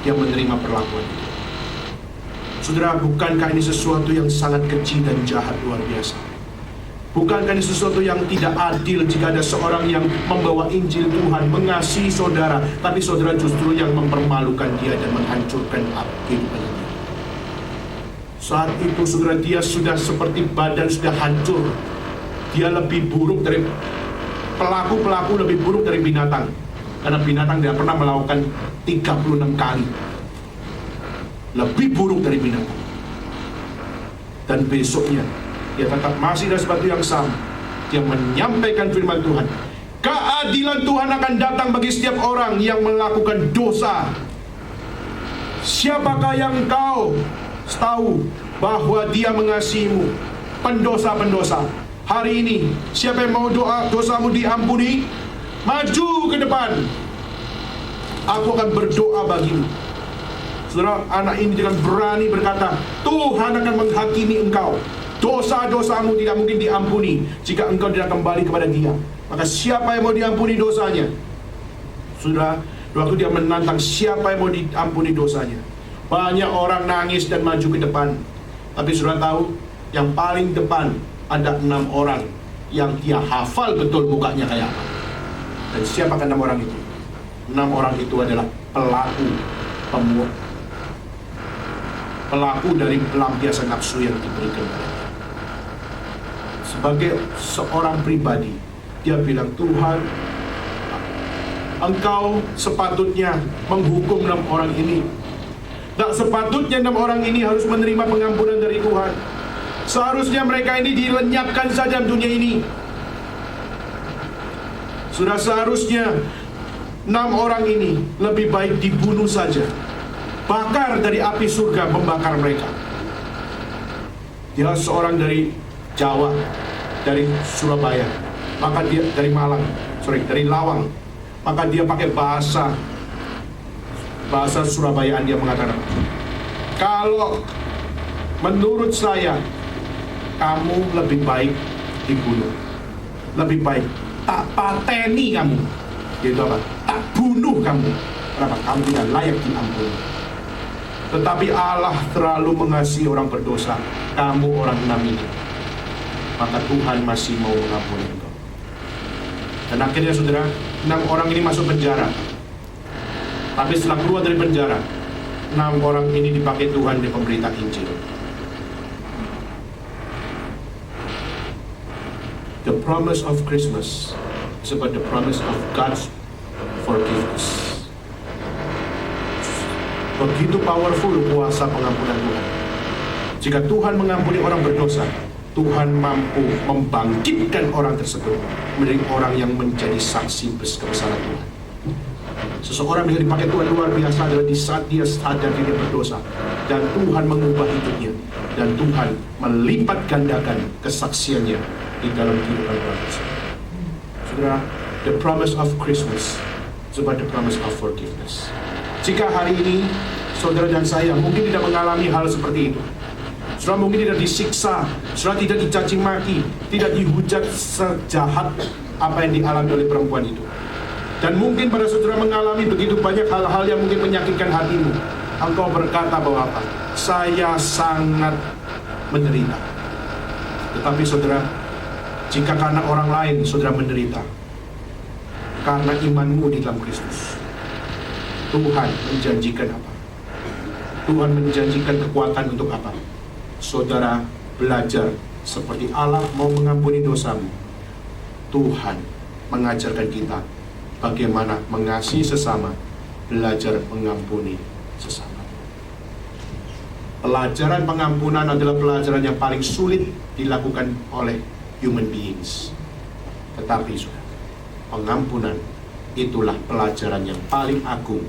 dia menerima perlakuan itu. Saudara, bukankah ini sesuatu yang sangat keji dan jahat luar biasa? Bukankah ini sesuatu yang tidak adil jika ada seorang yang membawa Injil Tuhan, mengasihi saudara, tapi saudara justru yang mempermalukan dia dan menghancurkan kehidupannya? Saat itu saudara, dia sudah seperti badan sudah hancur. Dia lebih buruk dari pelaku lebih buruk dari binatang. Karena binatang tidak pernah melakukan 36 kali. Lebih buruk dari binatang. Dan besoknya dia tetap masih dari batu yang sama. Dia menyampaikan firman Tuhan. Keadilan Tuhan akan datang bagi setiap orang yang melakukan dosa. Siapakah yang kau tahu bahwa dia mengasihimu? Pendosa-pendosa. Hari ini siapa yang mau dosamu diampuni? Maju ke depan, aku akan berdoa bagimu. Saudara, anak ini dengan berani berkata, Tuhan akan menghakimi engkau. Dosa-dosamu tidak mungkin diampuni jika engkau tidak kembali kepada dia. Maka siapa yang mau diampuni dosanya? Saudara, waktu dia menantang siapa yang mau diampuni dosanya, banyak orang nangis dan maju ke depan. Tapi saudara tahu, yang paling depan ada 6 orang yang dia hafal betul mukanya kayak apa. Dan siapakah 6 orang itu? 6 orang itu adalah pelaku dari pelampiasan nafsu yang diberikan kepada. Sebagai seorang pribadi, dia bilang, Tuhan, engkau sepatutnya menghukum 6 orang ini. Tak sepatutnya 6 orang ini harus menerima pengampunan dari Tuhan. Seharusnya mereka ini dilenyapkan saja dalam dunia ini. Sudah seharusnya 6 orang ini lebih baik dibunuh saja. Bakar dari api surga membakar mereka. Dia seorang dari Jawa, dari Surabaya, maka dia dari Malang. dari Lawang. Maka dia pakai bahasa Surabayaan. Dia mengatakan, kalau menurut saya kamu lebih baik dibunuh, lebih baik tak pateni kamu, gitu apa? Tak bunuh kamu. Kenapa? Kamu tidak layak diampuni. Tetapi Allah terlalu mengasihi orang berdosa, kamu orang namanya, maka Tuhan masih mau mengampuni engkau. Dan akhirnya saudara, 6 orang ini masuk penjara. Tapi setelah keluar dari penjara, 6 orang ini dipakai Tuhan di pemberita Injil. The promise of Christmas is about the promise of God's forgiveness. Begitu powerful kuasa pengampunan Tuhan. Jika Tuhan mengampuni orang berdosa, Tuhan mampu membangkitkan orang tersebut menjadi orang yang menjadi saksi kebesaran Tuhan. Seseorang yang dipakai Tuhan luar biasa adalah di saat dia sadar dia berdosa, dan Tuhan mengubah hidupnya, dan Tuhan melipat gandakan kesaksiannya di dalam kehidupan orang tersebut. Saudara, the promise of Christmas is about the promise of forgiveness. Jika hari ini saudara dan saya mungkin tidak mengalami hal seperti itu, saudara mungkin tidak disiksa, saudara tidak dicaci maki, tidak dihujat sejahat apa yang dialami oleh perempuan itu, dan mungkin pada saudara mengalami begitu banyak hal-hal yang mungkin menyakitkan hatimu, engkau berkata bahwa apa? Saya sangat menderita. Tetapi saudara, jika karena orang lain saudara menderita, karena imanmu di dalam Kristus, Tuhan menjanjikan apa? Tuhan menjanjikan kekuatan untuk apa? Saudara belajar seperti Allah mau mengampuni dosamu. Tuhan mengajarkan kita bagaimana mengasihi sesama, belajar mengampuni sesama. Pelajaran pengampunan adalah pelajaran yang paling sulit dilakukan oleh human beings. Tetapi saudara, pengampunan itulah pelajaran yang paling agung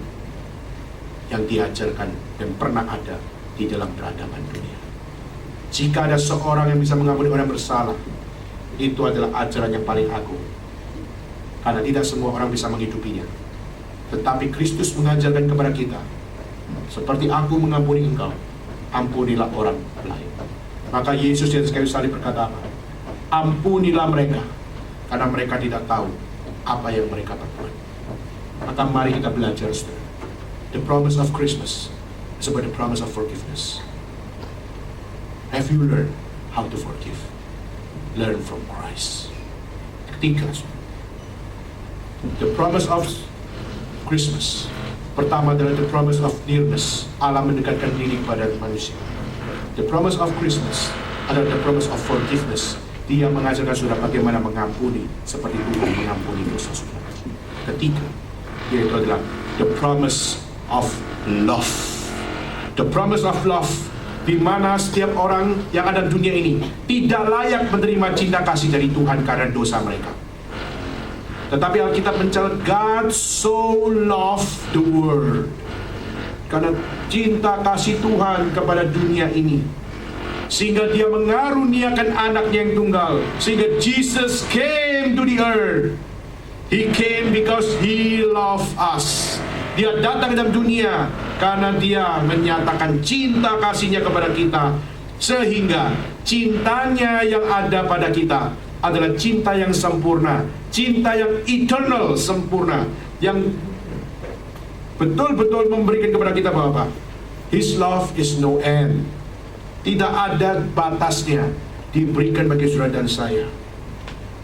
yang diajarkan dan pernah ada di dalam peradaban dunia. Jika ada seorang yang bisa mengampuni orang bersalah, itu adalah ajaran yang paling agung. Karena tidak semua orang bisa menghidupinya. Tetapi Kristus mengajarkan kepada kita, seperti aku mengampuni engkau, ampunilah orang lain. Maka Yesus yang sekali salib berkata apa? Ampunilah mereka, karena mereka tidak tahu apa yang mereka perbuat. Maka mari kita belajar, saudara. The promise of Christmas is about the promise of forgiveness. Have you learned how to forgive? Learn from Christ. Ketiga, the promise of Christmas. Pertama adalah the promise of nearness. Allah mendekatkan diri kepada manusia. The promise of Christmas adalah the promise of forgiveness. Dia mengajarkan saudara bagaimana mengampuni seperti Tuhan mengampuni dosa saudara. Ketiga, yaitu adalah the promise of love. The promise of love, di mana setiap orang yang ada di dunia ini tidak layak menerima cinta kasih dari Tuhan karena dosa mereka. Tetapi Alkitab mencatat God so loved the world, karena cinta kasih Tuhan kepada dunia ini, sehingga dia mengaruniakan anaknya yang tunggal, sehingga Jesus came to the earth. He came because He loved us. Dia datang ke dalam dunia karena dia menyatakan cinta kasihnya kepada kita, sehingga cintanya yang ada pada kita adalah cinta yang sempurna, cinta yang eternal, sempurna, yang betul-betul memberikan kepada kita bahwa apa? His love is no end. Tidak ada batasnya diberikan bagi saudara dan saya.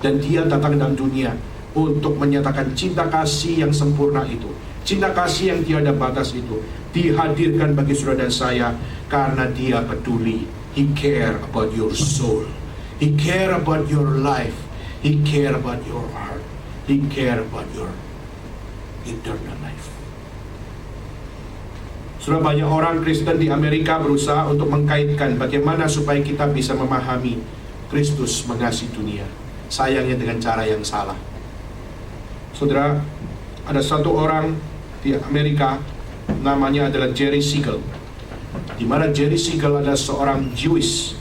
Dan dia datang dalam dunia untuk menyatakan cinta kasih yang sempurna itu, cinta kasih yang tiada batas itu, dihadirkan bagi saudara dan saya karena dia peduli. He care about your soul. He care about your life. He care about your heart. He care about your eternal life. Sudah banyak orang Kristen di Amerika berusaha untuk mengkaitkan bagaimana supaya kita bisa memahami Kristus mengasihi dunia. Sayangnya dengan cara yang salah. Saudara, ada satu orang di Amerika namanya adalah Jerry Siegel, di mana Jerry Siegel adalah seorang Jewish.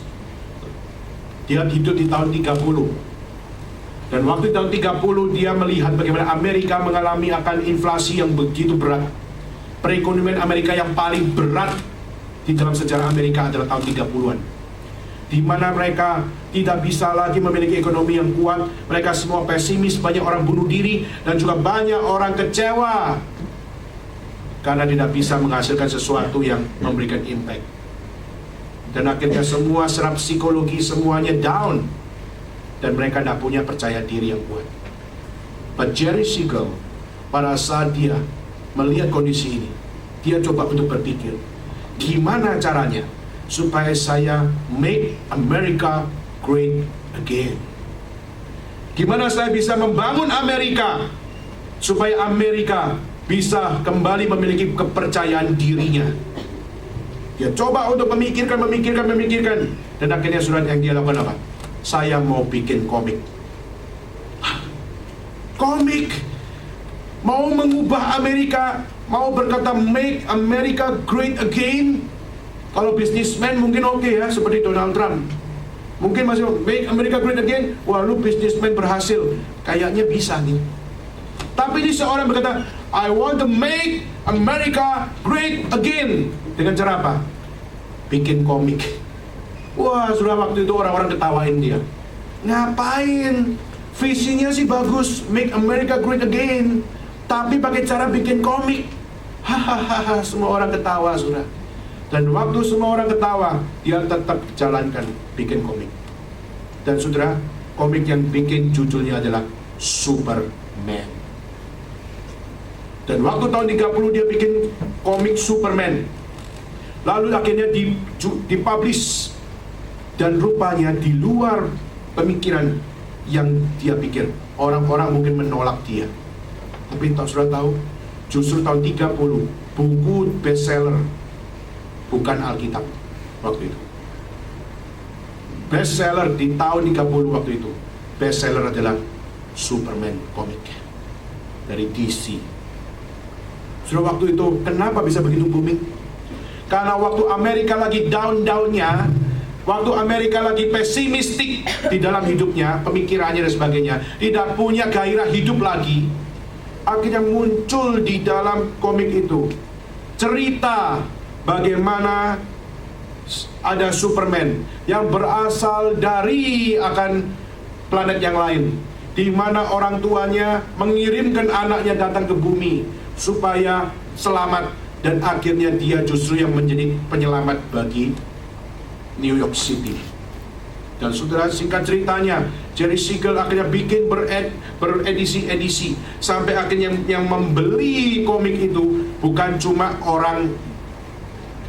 Dia hidup di tahun 30. Dan waktu tahun 30 dia melihat bagaimana Amerika mengalami akan inflasi yang begitu berat. Perekonomian Amerika yang paling berat di dalam sejarah Amerika adalah tahun 30-an. Di mana mereka tidak bisa lagi memiliki ekonomi yang kuat. Mereka semua pesimis, banyak orang bunuh diri, dan juga banyak orang kecewa karena tidak bisa menghasilkan sesuatu yang memberikan impact. Dan akhirnya semua serap psikologi, semuanya down, dan mereka tidak punya percaya diri yang kuat. But Jerry Siegel, pada saat dia melihat kondisi ini, dia coba untuk berpikir, gimana caranya supaya saya make America great again? Gimana saya bisa membangun Amerika supaya Amerika bisa kembali memiliki kepercayaan dirinya? Dia coba untuk memikirkan, dan akhirnya surat yang dia lakukan apa? Saya mau bikin komik. Komik mau mengubah Amerika, mau berkata make America great again. Kalau bisnismen mungkin oke ya, seperti Donald Trump. Mungkin masih make America great again. Wah, lu bisnismen berhasil, kayaknya bisa nih. Tapi ini seorang berkata, I want to make America great again. Dengan cara apa? Bikin komik. Wah, sudah waktu itu orang-orang ketawain dia. Ngapain? Visinya sih bagus, make America great again, tapi pakai cara bikin komik. Hahaha, semua orang ketawa sudah. Dan waktu semua orang ketawa, dia tetap jalankan bikin komik. Dan saudara, komik yang bikin judulnya adalah Superman. Dan waktu tahun 30 dia bikin komik Superman. Lalu akhirnya dipublish. Dan rupanya di luar pemikiran yang dia pikir, orang-orang mungkin menolak dia. Tapi sudah tahu, justru tahun 30 buku bestseller bukan Alkitab waktu itu. Bestseller di tahun 30 waktu itu, bestseller adalah Superman komik dari DC. Sudah waktu itu, kenapa bisa begitu booming? Karena waktu Amerika lagi down-downnya, waktu Amerika lagi pesimistik di dalam hidupnya, pemikirannya dan sebagainya, tidak punya gairah hidup lagi, akhirnya muncul di dalam komik itu cerita bagaimana ada Superman yang berasal dari akan planet yang lain, di mana orang tuanya mengirimkan anaknya datang ke bumi supaya selamat, dan akhirnya dia justru yang menjadi penyelamat bagi New York City. Dan saudara, singkat ceritanya, Jerry Siegel akhirnya bikin beredisi-edisi, sampai akhirnya yang membeli komik itu bukan cuma orang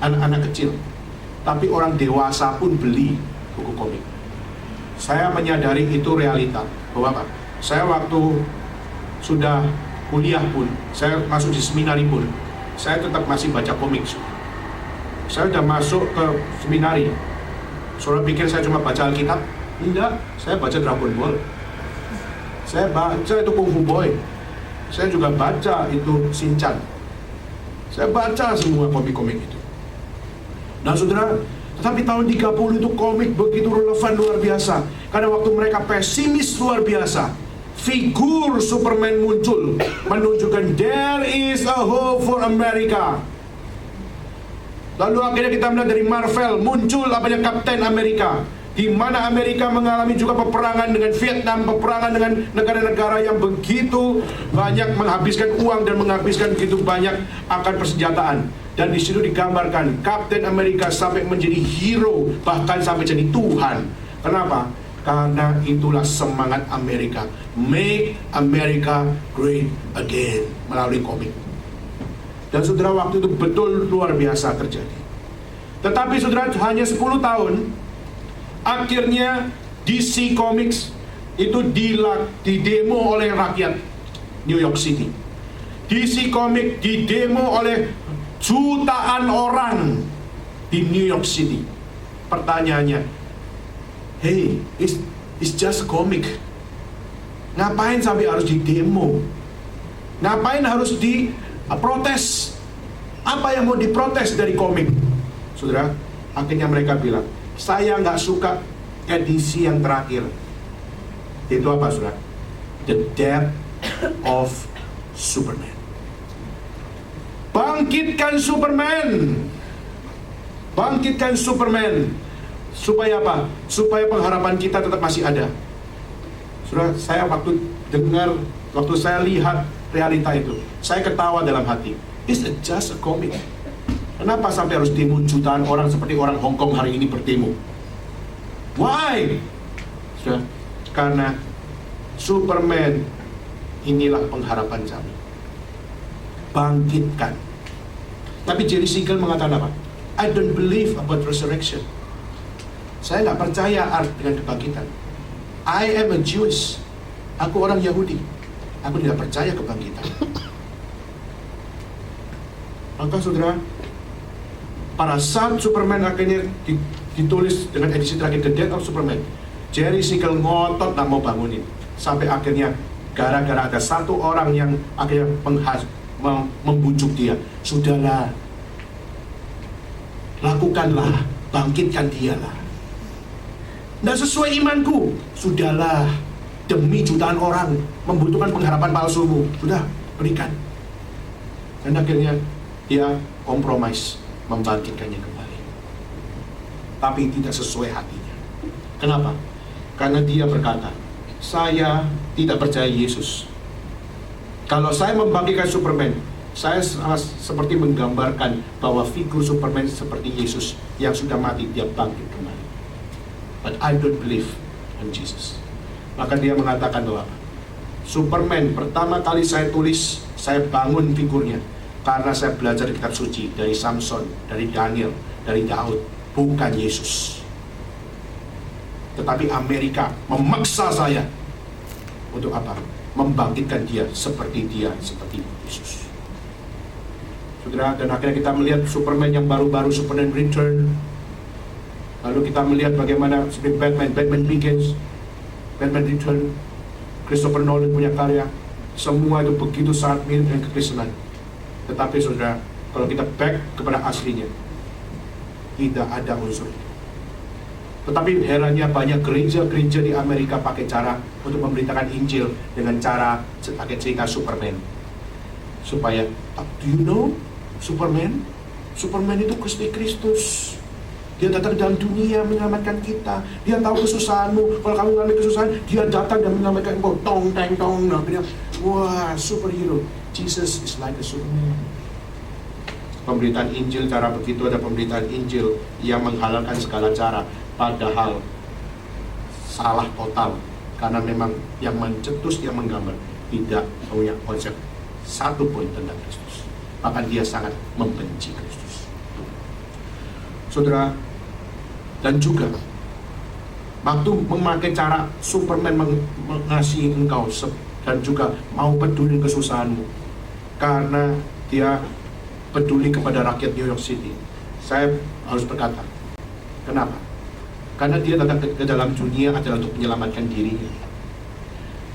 anak-anak kecil, tapi orang dewasa pun beli buku komik. Saya menyadari itu realita. Bahwa apa? Saya waktu sudah kuliah pun, saya masuk di seminari pun, saya tetap masih baca komik. Saya sudah masuk ke seminari. Saudara pikir saya cuma baca Alkitab? Tidak, saya baca Dragon Ball. Saya baca itu Kung Fu Boy. Saya juga baca itu Shinchan. Saya baca semua komik-komik itu. Nah saudara, tetapi tahun 30 itu komik begitu relevan luar biasa. Karena waktu mereka pesimis luar biasa, figur Superman muncul, menunjukkan there is a hope for America. Lalu akhirnya kita melihat dari Marvel muncul apanya Captain America, di mana Amerika mengalami juga peperangan dengan Vietnam, peperangan dengan negara-negara yang begitu banyak menghabiskan uang dan menghabiskan begitu banyak akan persenjataan. Dan di situ digambarkan Captain America sampai menjadi hero, bahkan sampai jadi Tuhan. Kenapa? Karena itulah semangat Amerika, make America great again, melalui komik. Dan saudara, waktu itu betul luar biasa terjadi. Tetapi saudara, hanya 10 tahun akhirnya DC Comics itu didemo oleh rakyat New York City. DC Comics didemo oleh jutaan orang di New York City. Pertanyaannya, hey, it's just comic. Ngapain sampai harus didemo? Ngapain harus diprotes? Apa yang mau diprotes dari komik? Saudara, akhirnya mereka bilang, saya nggak suka edisi yang terakhir. Itu apa, saudara? the death of Superman. Bangkitkan Superman. Bangkitkan Superman. Supaya apa? Supaya pengharapan kita tetap masih ada. Saudara, saya waktu saya lihat realita itu, saya ketawa dalam hati. It's just a comic. Kenapa sampai harus demo jutaan orang seperti orang Hong Kong hari ini berdemo? Why? Saudara, karena Superman inilah pengharapan kami. Bangkitkan. Tapi Jerry Siegel mengatakan apa? I don't believe about resurrection. Saya nggak percaya dengan kebangkitan. I am a Jewish. Aku orang Yahudi. Aku tidak percaya kebangkitan. Maka saudara, pada saat Superman akhirnya ditulis dengan edisi terakhir The Death of Superman, Jerry Siegel ngotot tak mau bangunin. Sampai akhirnya gara-gara ada satu orang yang akhirnya membujuk dia, sudahlah, lakukanlah, bangkitkan dialah. Tidak sesuai imanku, sudahlah, demi jutaan orang membutuhkan pengharapan palsumu, sudah, berikan. Dan akhirnya dia kompromis, membangkitkannya kembali. Tapi tidak sesuai hatinya. Kenapa? Karena dia berkata, saya tidak percaya Yesus. Kalau saya membangkitkan Superman, saya seperti menggambarkan bahwa figur Superman seperti Yesus yang sudah mati, dia bangkit kembali. But I don't believe in Jesus. Maka dia mengatakan bahwa Superman pertama kali saya tulis, saya bangun figurnya karena saya belajar di kitab suci dari Samson, dari Daniel, dari Daud, bukan Yesus. Tetapi Amerika memaksa saya untuk apa? Membangkitkan dia seperti Yesus. Saudara, dan akhirnya kita melihat Superman yang baru-baru, Superman Return. Lalu kita melihat bagaimana seperti Batman Begins, Batman Return, Christopher Nolan punya karya. Semua itu begitu sangat mirip dengan kekristenan. Tetapi saudara, kalau kita back kepada aslinya, tidak ada unsur itu. Tetapi herannya banyak gereja-gereja di Amerika pakai cara untuk memberitakan Injil dengan cara pakai cerita Superman. Supaya, do you know Superman? Superman itu Kristus. Dia datang dalam dunia menyelamatkan kita. Dia tahu kesusahanmu. Kalau kamu mengalami kesusahan, dia datang dan menyelamatkan engkau. Tong, teng, tong. Nah, wah, superhero. Jesus is like a Superman. Pemberitaan Injil cara begitu, ada pemberitaan Injil yang menghalalkan segala cara. Padahal salah total. Karena memang yang mencetus, yang menggambar tidak punya konsep satu pun tentang Kristus. Bahkan dia sangat membenci Kristus. Saudara, dan juga waktu memakai cara Superman mengasihi engkau dan juga mau peduli kesusahanmu karena dia peduli kepada rakyat New York City. Saya harus berkata, kenapa? Karena dia datang ke dalam dunia adalah untuk menyelamatkan dirinya.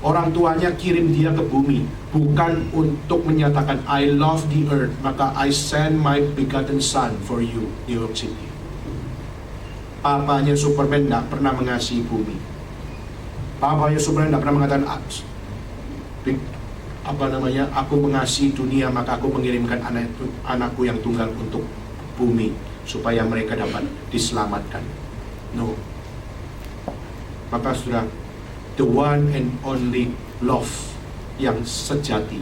Orang tuanya kirim dia ke bumi bukan untuk menyatakan I love the earth, maka I send my begotten son for you, New York City. Papanya Superman tidak pernah mengasihi bumi. Papanya Superman tidak pernah mengatakan aku mengasihi dunia, maka aku mengirimkan anakku yang tunggal untuk bumi supaya mereka dapat diselamatkan. No. Maka sudah, the one and only love yang sejati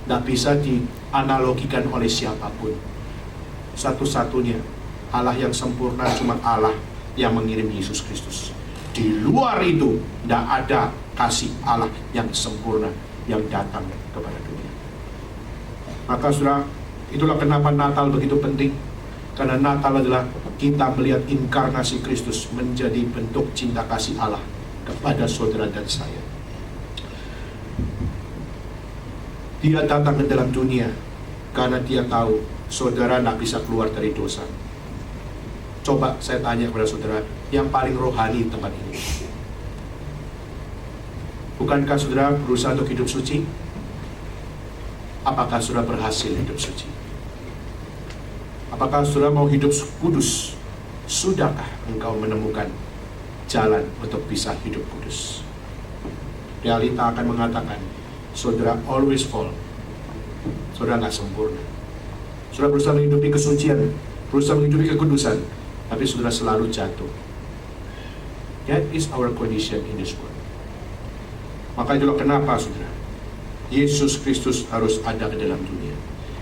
tidak bisa dianalogikan oleh siapapun. Satu-satunya Allah yang sempurna cuma Allah yang mengirim Yesus Kristus. Di luar itu tidak ada kasih Allah yang sempurna yang datang kepada dunia. Maka saudara, itulah kenapa Natal begitu penting. Karena Natal adalah kita melihat inkarnasi Kristus menjadi bentuk cinta kasih Allah kepada saudara dan saya. Dia datang ke dalam dunia karena dia tahu saudara tidak bisa keluar dari dosa. Coba saya tanya kepada saudara yang paling rohani di tempat ini, bukankah saudara berusaha untuk hidup suci? Apakah saudara berhasil hidup suci? Apakah saudara mau hidup kudus? Sudahkah engkau menemukan jalan untuk bisa hidup kudus? realita akan mengatakan, saudara always fall. Saudara nggak sempurna. Saudara berusaha menghidupi kesucian, berusaha menghidupi kekudusan, tapi saudara selalu jatuh. That is our condition in this world. Maka itulah kenapa, saudara, Yesus Kristus harus ada ke dalam dunia.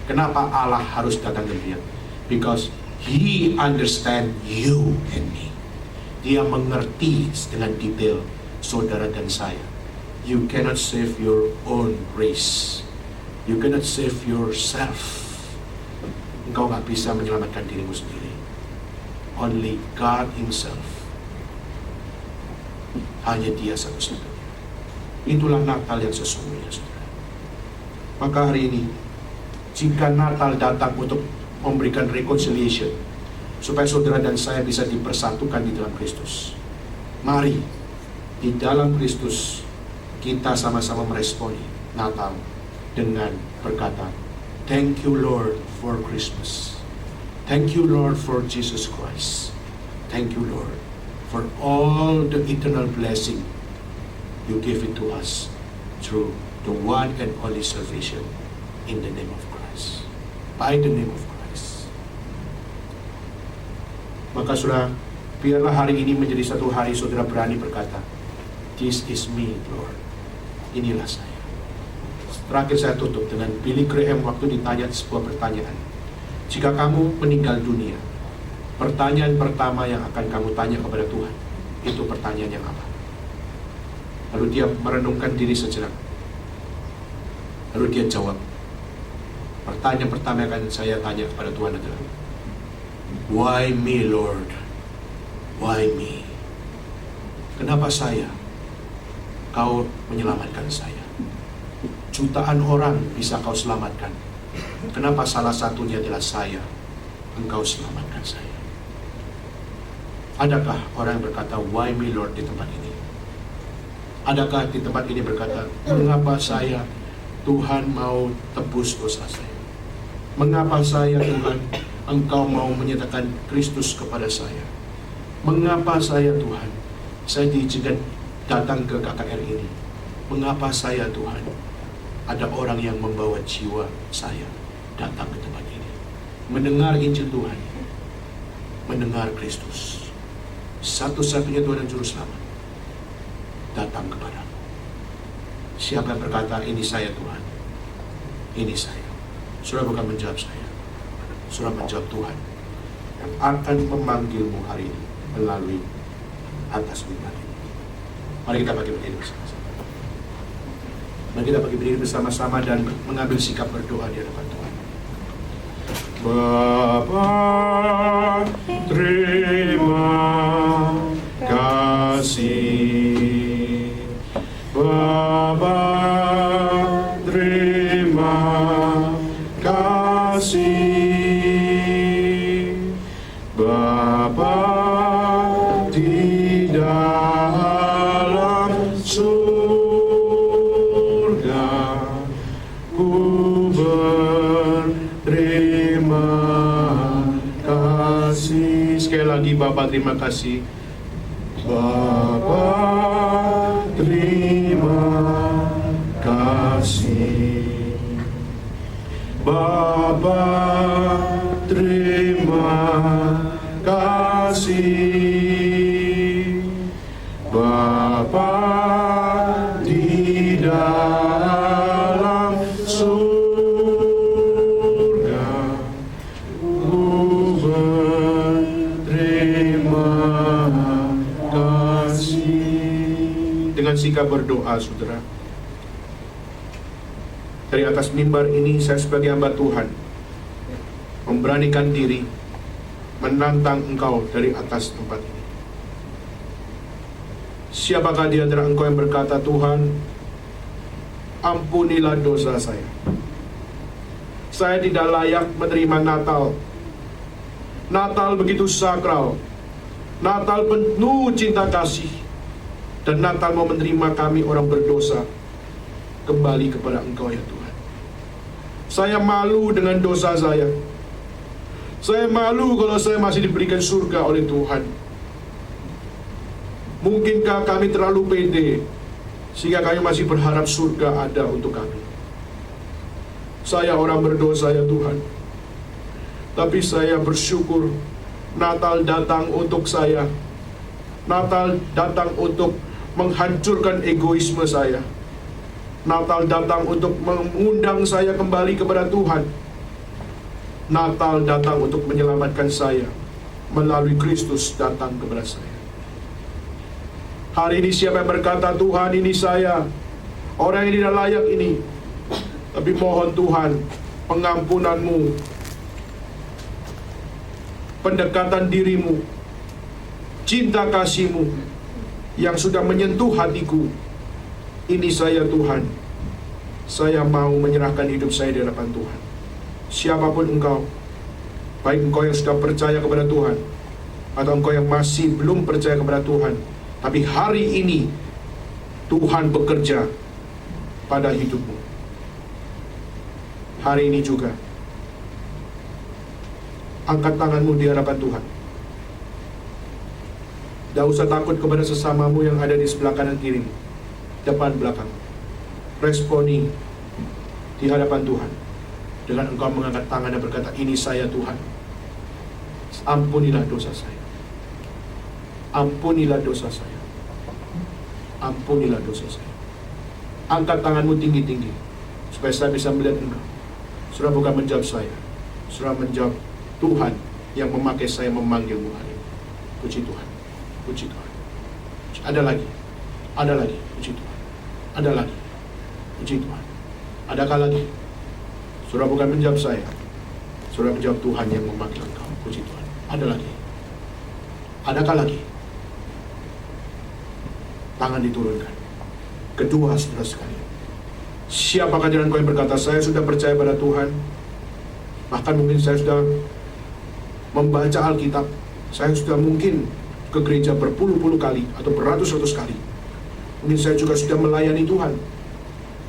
Kenapa Allah harus datang ke dunia? Because He understand you and me. Dia mengerti dengan detail saudara dan saya. You cannot save your own race. You cannot save yourself. Engkau gak bisa menyelamatkan dirimu sendiri. Only God Himself. Hanya Dia satu-satunya. Itulah Natal yang sesungguhnya, saudara. Maka hari ini, jika Natal datang untuk memberikan reconciliation, supaya saudara dan saya bisa dipersatukan di dalam Kristus, mari di dalam Kristus kita sama-sama meresponi Natal dengan berkata, thank you Lord for Christmas. Thank you Lord for Jesus Christ. Thank you Lord for all the eternal blessing you give it to us through the one and only salvation in the name of Christ. By the name of Christ. Maka saudara, biarlah hari ini menjadi satu hari saudara berani berkata, this is me Lord. Inilah saya. Terakhir saya tutup dengan Billy Graham waktu ditanya sebuah pertanyaan. Jika kamu meninggal dunia, pertanyaan pertama yang akan kamu tanya kepada Tuhan, itu pertanyaan yang apa? Lalu dia merenungkan diri sejenak. Lalu dia jawab, pertanyaan pertama yang akan saya tanya kepada Tuhan adalah, why me Lord? Why me? Kenapa saya? Kau menyelamatkan saya. Jutaan orang bisa kau selamatkan. Kenapa salah satunya adalah saya? Engkau selamatkan saya. Adakah orang yang berkata, why me Lord di tempat ini? Adakah di tempat ini berkata, mengapa saya, Tuhan mau tebus dosa saya? Mengapa saya, Tuhan, Engkau mau menyatakan Kristus kepada saya? Mengapa saya, Tuhan, saya diizinkan datang ke KKR ini? Mengapa saya, Tuhan, ada orang yang membawa jiwa saya datang ke tempat ini, mendengar Injil Tuhan, mendengar Kristus, satu-satunya Tuhan dan Juru Selamat, datang kepadamu. Siapa yang berkata, ini saya Tuhan, ini saya? Saudara bukan menjawab saya, saudara menjawab Tuhan yang akan memanggilmu hari ini melalui atas mimbar ini. Mari kita bagi berdiri bersama-sama. Mari kita bagi berdiri bersama-sama dan mengambil sikap berdoa di hadapan Tuhan. Bapa, terima kasih. Bapa, terima kasih. Bapa di dalam surga, ku berterima kasih. Sekali lagi, Bapa terima kasih. Bapa terima kasih. Bapa terima kasih. Bapa di dalam surga, ku berterima kasih. Dengan sikap berdoa, saudara, dari atas mimbar ini saya sebagai hamba Tuhan memberanikan diri menantang engkau dari atas tempat ini. Siapakah di antara engkau yang berkata, Tuhan, ampunilah dosa saya. Saya tidak layak menerima Natal. Natal begitu sakral. Natal penuh cinta kasih. Dan Natal mau menerima kami orang berdosa kembali kepada engkau ya Tuhan. Saya malu dengan dosa saya. Saya malu kalau saya masih diberikan surga oleh Tuhan. Mungkinkah kami terlalu pede sehingga kami masih berharap surga ada untuk kami. Saya orang berdosa ya Tuhan, tapi saya bersyukur Natal datang untuk saya. Natal datang untuk menghancurkan egoisme saya. Natal datang untuk mengundang saya kembali kepada Tuhan. Natal datang untuk menyelamatkan saya melalui Kristus datang kepada saya. Hari ini siapa yang berkata, Tuhan ini saya, orang yang tidak layak ini, tapi mohon Tuhan pengampunan-Mu, pendekatan diri-Mu, cinta kasih-Mu yang sudah menyentuh hatiku. Ini saya Tuhan, saya mau menyerahkan hidup saya di hadapan Tuhan. Siapapun engkau, baik engkau yang sudah percaya kepada Tuhan atau engkau yang masih belum percaya kepada Tuhan, tapi hari ini Tuhan bekerja pada hidupmu. Hari ini juga angkat tanganmu di hadapan Tuhan. Tidak usah takut kepada sesamamu yang ada di sebelah kanan kiri, depan belakang. Responi di hadapan Tuhan dengan engkau mengangkat tangan dan berkata, ini saya Tuhan, ampunilah dosa saya, ampunilah dosa saya, ampunilah dosa saya. Angkat tanganmu tinggi-tinggi supaya saya bisa melihat engkau. Saudara bukan menjawab saya, saudara menjawab Tuhan yang memakai saya memanggilmu hari ini. Puji Tuhan, puji Tuhan. Ada lagi, puji Tuhan. Ada lagi, puji Tuhan. Adakah lagi? Saudara bukan menjawab saya, saudara menjawab Tuhan yang memanggil engkau. Puji Tuhan. Ada lagi? Adakah lagi? Tangan diturunkan. Kedua, saudara sekalian, siapakah jalan kau yang berkata, saya sudah percaya pada Tuhan, bahkan mungkin saya sudah membaca Alkitab, saya sudah mungkin ke gereja berpuluh-puluh kali atau beratus-ratus kali, mungkin saya juga sudah melayani Tuhan,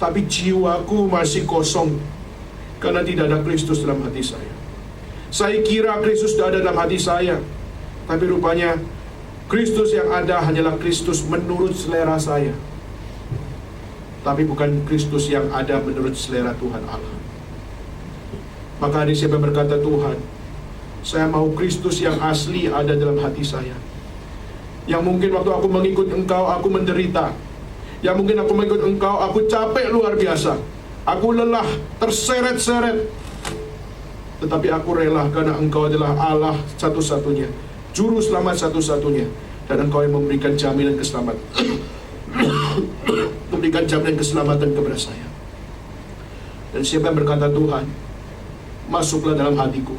tapi jiwaku masih kosong karena tidak ada Kristus dalam hati saya. Saya kira Kristus sudah ada dalam hati saya, tapi rupanya Kristus yang ada hanyalah Kristus menurut selera saya, tapi bukan Kristus yang ada menurut selera Tuhan Allah. Maka hari siapa berkata, Tuhan, saya mau Kristus yang asli ada dalam hati saya. Yang mungkin waktu aku mengikut Engkau, aku menderita. Yang mungkin aku mengikut Engkau, aku capek luar biasa. Aku lelah, terseret-seret. Tetapi aku rela karena Engkau adalah Allah satu-satunya, Juru Selamat satu-satunya. Dan Engkau yang memberikan jaminan keselamatan. Memberikan jaminan keselamatan kepada saya. Dan siapa yang berkata, Tuhan, masuklah dalam hatiku,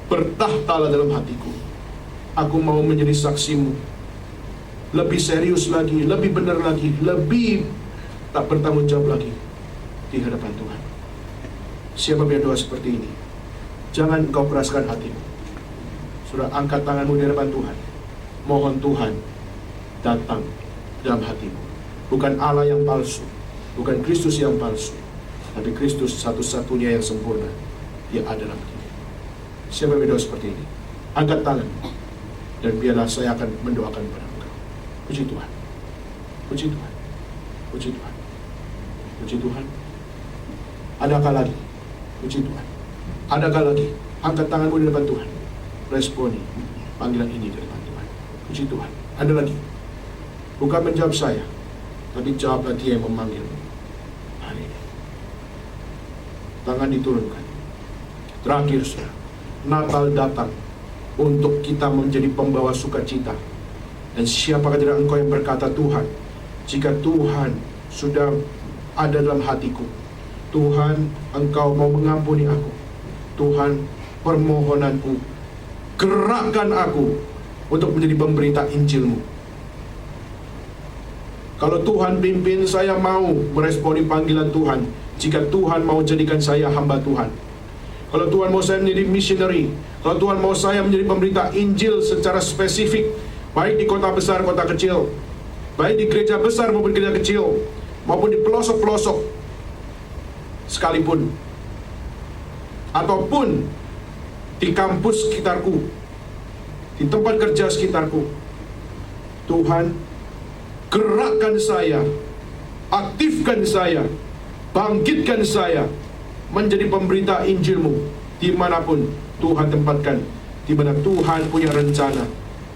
bertahtalah dalam hatiku, aku mau menjadi saksimu, lebih serius lagi, lebih benar lagi, lebih tak bertanggung jawab lagi di hadapan Tuhan. Siapa berdoa seperti ini? Jangan engkau keraskan hatimu. Sudah angkat tanganmu di hadapan Tuhan. Mohon Tuhan datang dalam hatimu. Bukan Allah yang palsu, bukan Kristus yang palsu, tapi Kristus satu-satunya yang sempurna, Dia ada dalam hatimu. Siapa berdoa seperti ini? Angkat tangan, dan biarlah saya akan mendoakan kepada engkau. Puji Tuhan, puji Tuhan, puji Tuhan, puji Tuhan. Adakah lagi? Puji Tuhan. Adakah lagi? Angkat tanganmu di depan Tuhan. Responi panggilan ini di depan Tuhan. Puji Tuhan. Ada lagi? Bukan menjawab saya, tapi jawablah Dia yang memanggilmu hari ini. Tangan diturunkan. Terakhir, saudara, Natal datang untuk kita menjadi pembawa sukacita. Dan siapakah tidak engkau yang berkata, Tuhan, jika Tuhan sudah ada dalam hatiku, Tuhan, Engkau mau mengampuni aku, Tuhan, permohonanku, gerakkan aku untuk menjadi pemberita Injil-Mu. Kalau Tuhan pimpin, saya mau meresponi panggilan Tuhan. Jika Tuhan mau jadikan saya hamba Tuhan, kalau Tuhan mau saya menjadi missionary, kalau Tuhan mau saya menjadi pemberita Injil secara spesifik, baik di kota besar, kota kecil, baik di gereja besar maupun gereja kecil, maupun di pelosok-pelosok sekalipun, ataupun di kampus sekitarku, di tempat kerja sekitarku, Tuhan, gerakkan saya, aktifkan saya, bangkitkan saya menjadi pemberita Injil-Mu dimanapun Tuhan tempatkan, di mana Tuhan punya rencana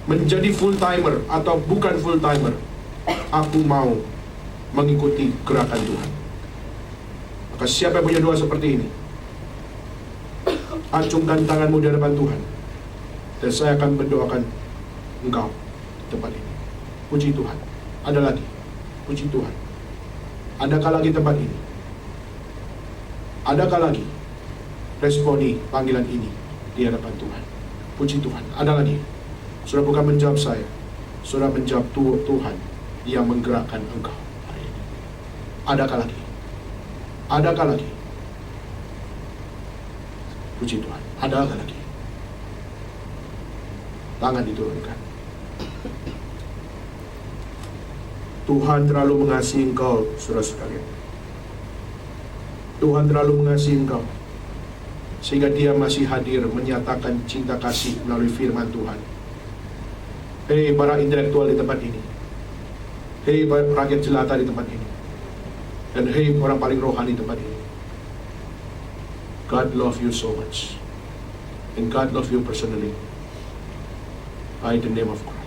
menjadi full timer atau bukan full timer. Aku mau mengikuti gerakan Tuhan. Maka siapa yang punya doa seperti ini, acungkan tanganmu di hadapan Tuhan, dan saya akan mendoakan engkau di tempat ini. Puji Tuhan. Ada lagi. Puji Tuhan. Adakah lagi tempat ini? Adakah lagi responi panggilan ini di hadapan Tuhan? Puji Tuhan. Ada lagi. Saudara bukan menjawab saya, saudara menjawab Tuhan yang menggerakkan engkau hari ini. Adakah lagi? Adakah lagi? Puji Tuhan. Adakah lagi? Tangan diturunkan. Tuhan terlalu mengasihi engkau, saudara-saudara. Tuhan terlalu mengasihi engkau, sehingga Dia masih hadir menyatakan cinta kasih melalui firman Tuhan. Hei para intelektual di tempat ini, hei rakyat jelata di tempat ini, dan hei orang paling rohani di tempat ini, God love you so much, and God love you personally, by the name of Christ.